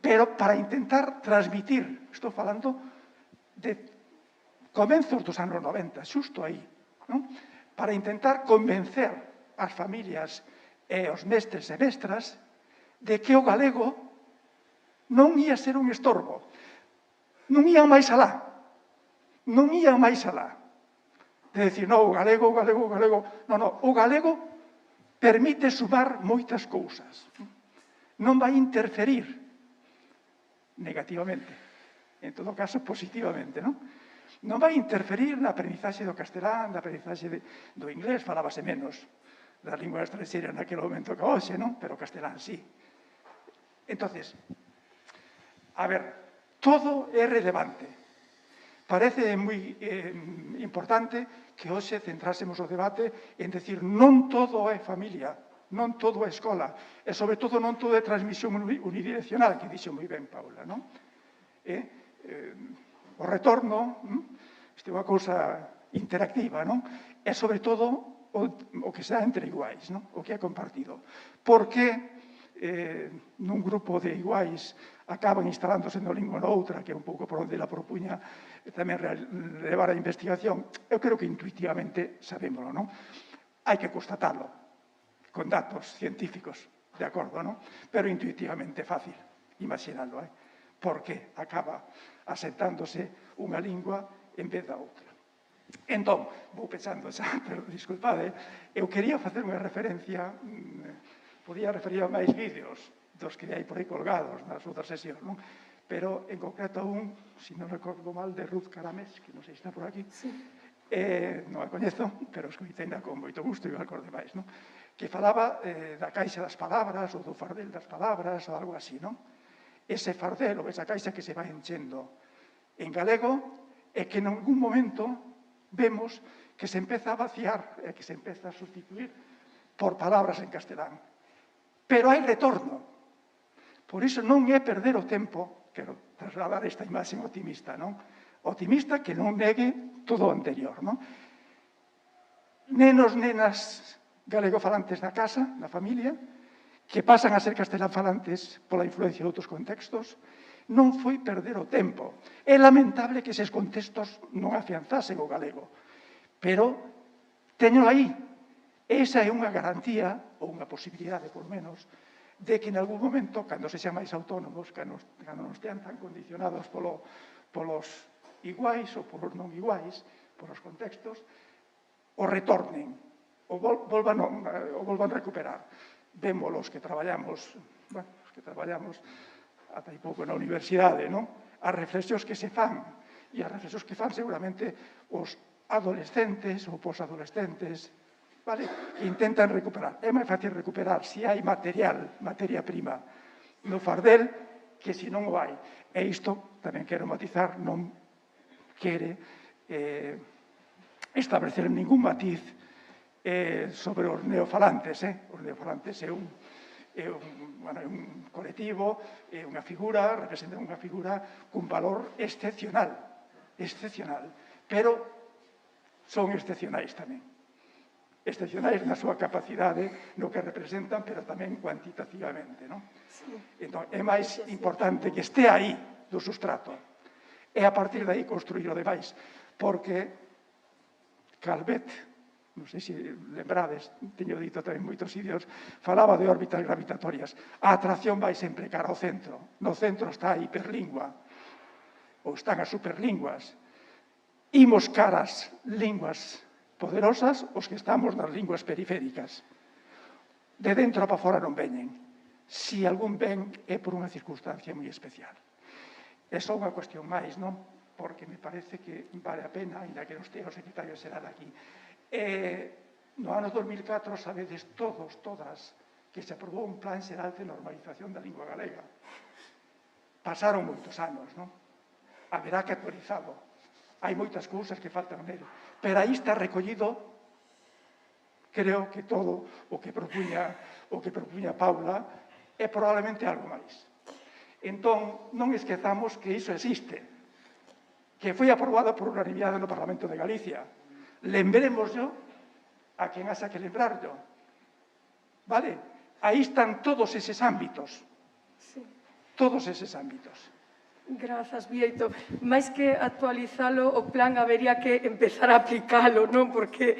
pero para intentar transmitir, estou falando de comenzos dos anos 90, xusto aí, non? Para intentar convencer as familias e os mestres e mestras de que o galego non ia ser un estorbo, non ia máis alá, non ia máis alá. De decir, non, o galego, non, o galego permite sumar moitas cousas. Non vai interferir negativamente, en todo caso positivamente, non? Non vai interferir na aprendizaxe do castelán, na aprendizaxe do inglés, falábase menos das linguas estrangeiras naquele momento que hoxe, non? Pero o castelán sí. Entonces, a ver, todo é relevante. Parece moi importante que hoxe centrásemos o debate en decir non todo é familia, non todo é escola, e sobre todo non todo é transmisión unidireccional, que dixo moi ben Paula, non? O retorno, isto é unha cousa interactiva, non? E sobre todo o que sea entre iguais, non? O que é compartido. Porque nun grupo de iguais acaban instalándose na lingua noutra, que é un pouco por onde la propuña tamén levar a investigación. Eu creo que intuitivamente sabémolo, non? Hai que constatalo con datos científicos, de acordo, non? Pero intuitivamente fácil imaginarlo, porque acaba asentándose unha lingua en vez da outra. Entón, vou pensando xa, pero disculpade, eu quería facer unha referencia, podía referir a máis vídeos dos que hai por aí colgados nas outras sesións, non? Pero en concreto un, se non recordo mal, de Ruth Caramés, que non sei se está por aquí, non a coñezo, pero escoitena con moito gusto, igual cos demais, non? Que falaba da caixa das palabras ou do fardel das palabras ou algo así, non? Ese fardel ou esa caixa que se vai enchendo en galego é que en algún momento vemos que se empeza a vaciar e que se empeza a sustituir por palabras en castelán. Pero hai retorno. Por iso non é perder o tempo, quero trasladar esta imaxe optimista, non? Optimista que non negue todo o anterior, non? Nenos, nenas galegofalantes na casa, na familia, que pasan a ser castelánfalantes pola influencia de outros contextos, non foi perder o tempo. É lamentable que eses contextos non afianzasen o galego, pero teño aí. Esa é unha garantía, ou unha posibilidade, por menos, de que en algún momento, cando se sean máis autónomos, cando non estean tan condicionados polos iguais ou polos non iguais, polos contextos, o retornen, o volvan a recuperar. Vemos os que traballamos ata hai pouco na universidade, non? As reflexións que se fan, e as reflexións que fan seguramente os adolescentes ou posadolescentes, vale? Que intentan recuperar. É máis fácil recuperar se hai material, materia prima, no fardel, que se non o hai. E isto, tamén quero matizar, non quere establecer ningún matiz sobre os neofalantes. Os neofalantes é un colectivo, é unha figura, representa unha figura cun valor excepcional, pero son excepcionais tamén. Excepcionais na súa capacidade, no que representan, pero tamén cuantitativamente, non? Entón, é máis importante que este aí do sustrato e a partir de aí construir o demais, porque Calvet, non sei se lembrades, teño dito tamén moitos sitios, falaba de órbitas gravitatorias. A atracción vai sempre cara ao centro. No centro está a hiperlingua, ou están as superlinguas. Imos caras linguas poderosas os que estamos nas linguas periféricas. De dentro para fora non veñen. Si algún ven é por unha circunstancia moi especial. É só unha cuestión máis, non? Porque me parece que vale a pena, ainda que non estea o secretario xeral aquí. No ano 2004, sabedes todas, que se aprobou un plan xeral de normalización da lingua galega. Pasaron moitos anos, non? Haberá que actualizalo. Hai moitas cousas que faltan nele. Pero aí está recollido, creo que todo o que propuña Paula, e probablemente algo máis. Entón, non esquezamos que iso existe, que foi aprobado por unanimidade no Parlamento de Galicia. Lembremoslo a quen haxa que lembrarlo. Vale? Aí están todos eses ámbitos. Todos eses ámbitos. Grazas, Bieito. Mais que actualizalo, o plan habería que empezar a aplicalo, non? Porque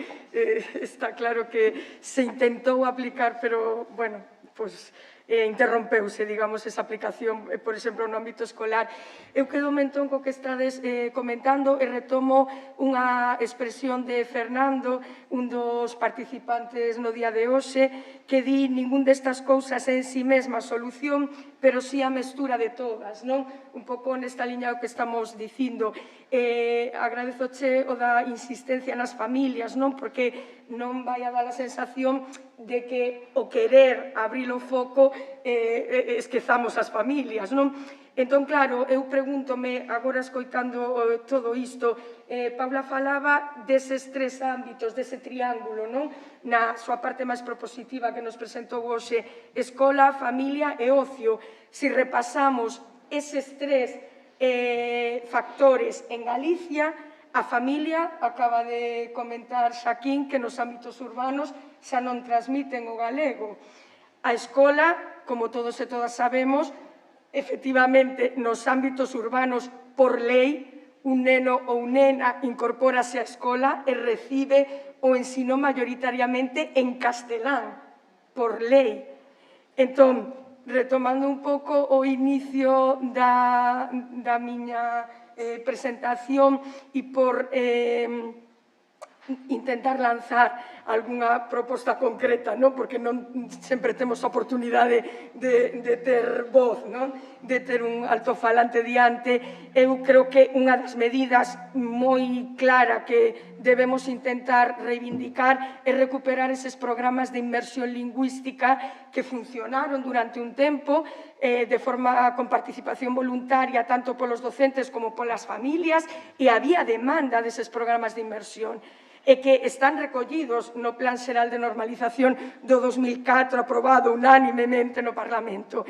está claro que se intentou aplicar, pero, bueno, pois interrompeuse, digamos, esa aplicación, por exemplo, no ámbito escolar. Eu quedo entón co que estades comentando e retomo unha expresión de Fernando, un dos participantes no día de hoxe, que di ningún destas cousas é en si mesma solución, pero si a mestura de todas, non? Un pouco nesta liña o que estamos dicindo. Agradezoche o da insistencia nas familias, non? Porque non vai a dar a sensación de que o querer abrir o foco esquezamos as familias, non? Entón, claro, eu pregúntome, agora escoitando todo isto, Paula falaba deses tres ámbitos, dese triángulo, non? Na súa parte máis propositiva que nos presentou hoxe, escola, familia e ocio. Si repasamos eses tres factores en Galicia, a familia, acaba de comentar Xaquín, que nos ámbitos urbanos xa non transmiten o galego. A escola, como todos e todas sabemos, efectivamente, nos ámbitos urbanos, por lei, un neno ou nena incorpórase á escola e recibe o ensino maioritariamente en castelán, por lei. Entón, retomando un pouco o inicio da miña presentación e por intentar lanzar algunha proposta concreta, non? Porque non sempre temos a oportunidade de ter voz, non? De ter un altofalante diante. Eu creo que unha das medidas moi clara que debemos intentar reivindicar é recuperar eses programas de inmersión lingüística que funcionaron durante un tempo de forma con participación voluntaria tanto polos docentes como polas familias e había demanda deses programas de inmersión e que están recollidos no Plan Xeral de Normalización do 2004 aprobado unánimemente no Parlamento.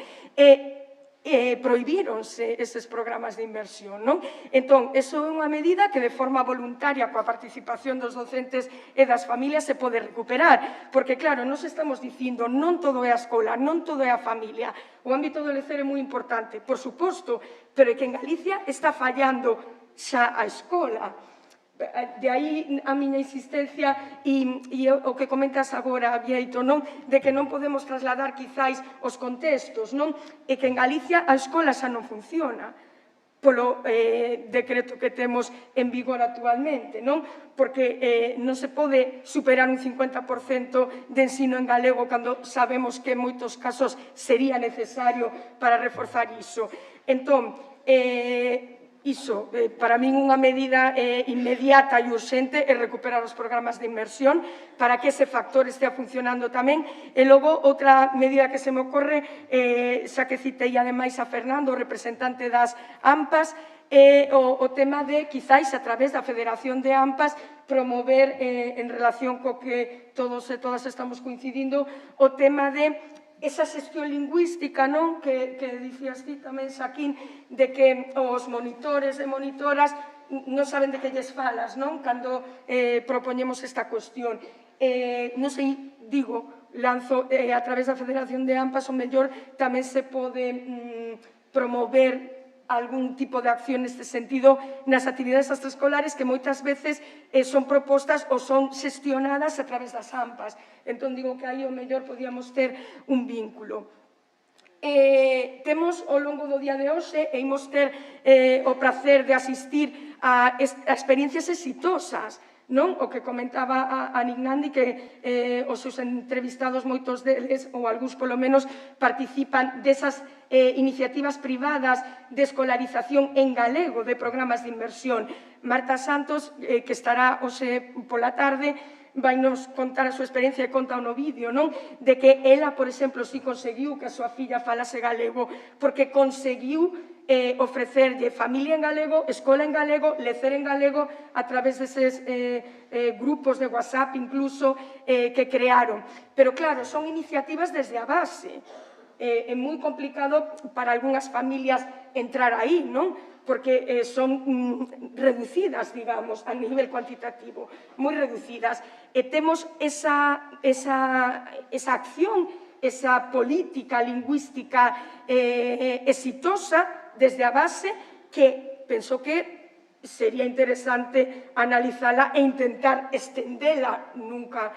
Prohibíronse eses programas de inmersión, non? Entón, eso é unha medida que de forma voluntaria coa participación dos docentes e das familias se pode recuperar, porque claro, nos estamos dicindo non todo é a escola, non todo é a familia, o ámbito do lecer é moi importante, por suposto, pero é que en Galicia está fallando xa a escola. De aí a miña insistencia e o que comentas agora, Bieito, non? De que non podemos trasladar quizáis os contextos, non? E que en Galicia a escola xa non funciona polo decreto que temos en vigor actualmente, non? Porque non se pode superar un 50% de ensino en galego cando sabemos que en moitos casos sería necesario para reforzar iso. Entón, iso, para min unha medida inmediata e urxente é recuperar os programas de inmersión para que ese factor estea funcionando tamén. E logo, outra medida que se me ocorre, xa que citei ademais a Fernando, o representante das AMPAs, é o tema de, quizáis, a través da Federación de AMPAs, promover, en relación co que todos e todas estamos coincidindo, o tema de esa xestión lingüística, non? Que dicías ti tamén, Xaquín, de que os monitores e monitoras non saben de que lles falas, non? Cando propoñemos esta cuestión. Non sei, digo, lanzo a través da Federación de AMPAs, o mellor tamén se pode promover algún tipo de acción neste sentido nas actividades extraescolares que moitas veces son propostas ou son xestionadas a través das AMPAs. Entón, digo que aí o mellor podíamos ter un vínculo. Temos ao longo do día de hoxe e imos ter o prazer de asistir a experiencias exitosas, non? O que comentaba a Nignandi, que os seus entrevistados, moitos deles, ou algúns polo menos, participan desas iniciativas privadas de escolarización en galego de programas de inmersión. Marta Santos, que estará hoxe pola tarde, vai nos contar a súa experiencia e conta no vídeo, non? De que ela, por exemplo, si conseguiu que a súa filla falase galego, porque conseguiu ofrecerlle familia en galego, escola en galego, lecer en galego a través deses grupos de WhatsApp incluso que crearon. Pero claro, son iniciativas desde a base. É moi complicado para algunhas familias entrar aí, non? Porque son reducidas, digamos, a nivel cuantitativo, moi reducidas. E temos esa acción, esa política lingüística exitosa desde a base que penso que sería interesante analizala e intentar estendela nunca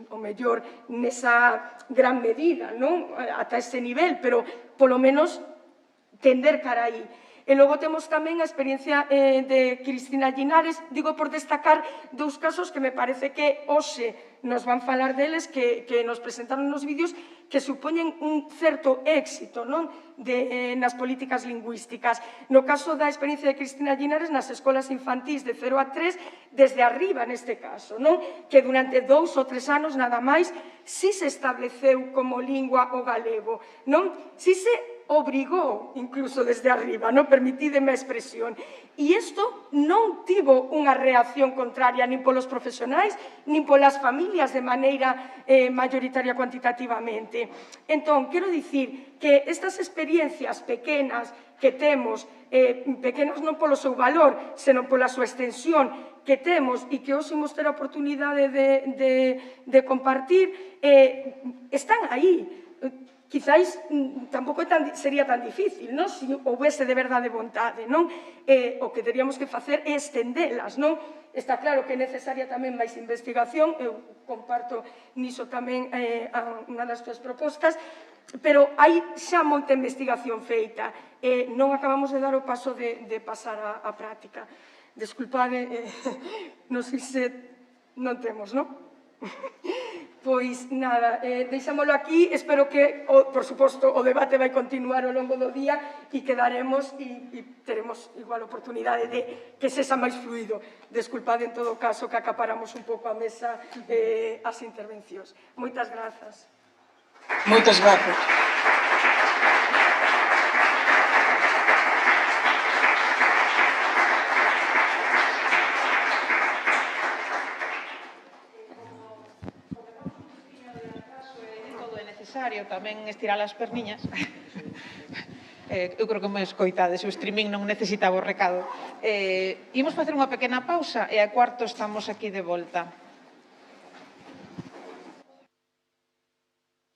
o mellor nesa gran medida, non? Ata ese nivel, pero polo menos tender cara aí. E logo temos tamén a experiencia de Cristina Llinares, digo por destacar dous casos que me parece que hoxe nos van falar deles, que nos presentaron nos vídeos, que supoñen un certo éxito nas políticas lingüísticas. No caso da experiencia de Cristina Llinares nas escolas infantís de 0 a 3, desde arriba neste caso, que durante 2 ou 3 anos nada máis si se estableceu como lingua o galego, si se obrigou, incluso desde arriba, permitídeme a expresión. E isto non tivo unha reacción contraria nin polos profesionais, nin polas familias de maneira mayoritaria cuantitativamente. Entón, quero dicir que estas experiencias pequenas que temos, pequenas non polo seu valor, senón pola súa extensión que temos e que hoxe imos ter a oportunidade de compartir, están aí. Quizáis tampouco sería tan difícil, se houvese de verdade vontade, o que teríamos que facer é estendelas, Está claro que é necesaria tamén máis investigación, eu comparto niso tamén unha das túas propostas, pero hai xa moita investigación feita, non acabamos de dar o paso de pasar á práctica. Desculpade, non sei se non temos, Pois nada, deixámolo aquí, espero que, por suposto, o debate vai continuar ao longo do día e quedaremos e teremos igual oportunidade de que sexa máis fluido. Desculpade en todo caso que acaparamos un pouco a mesa as intervencións. Moitas grazas. Moitas grazas. Tamén estirar as perniñas. Eu creo que me escoitades, o streaming non necesitaba o recado. Imos facer unha pequena pausa e a cuarto estamos aquí de volta.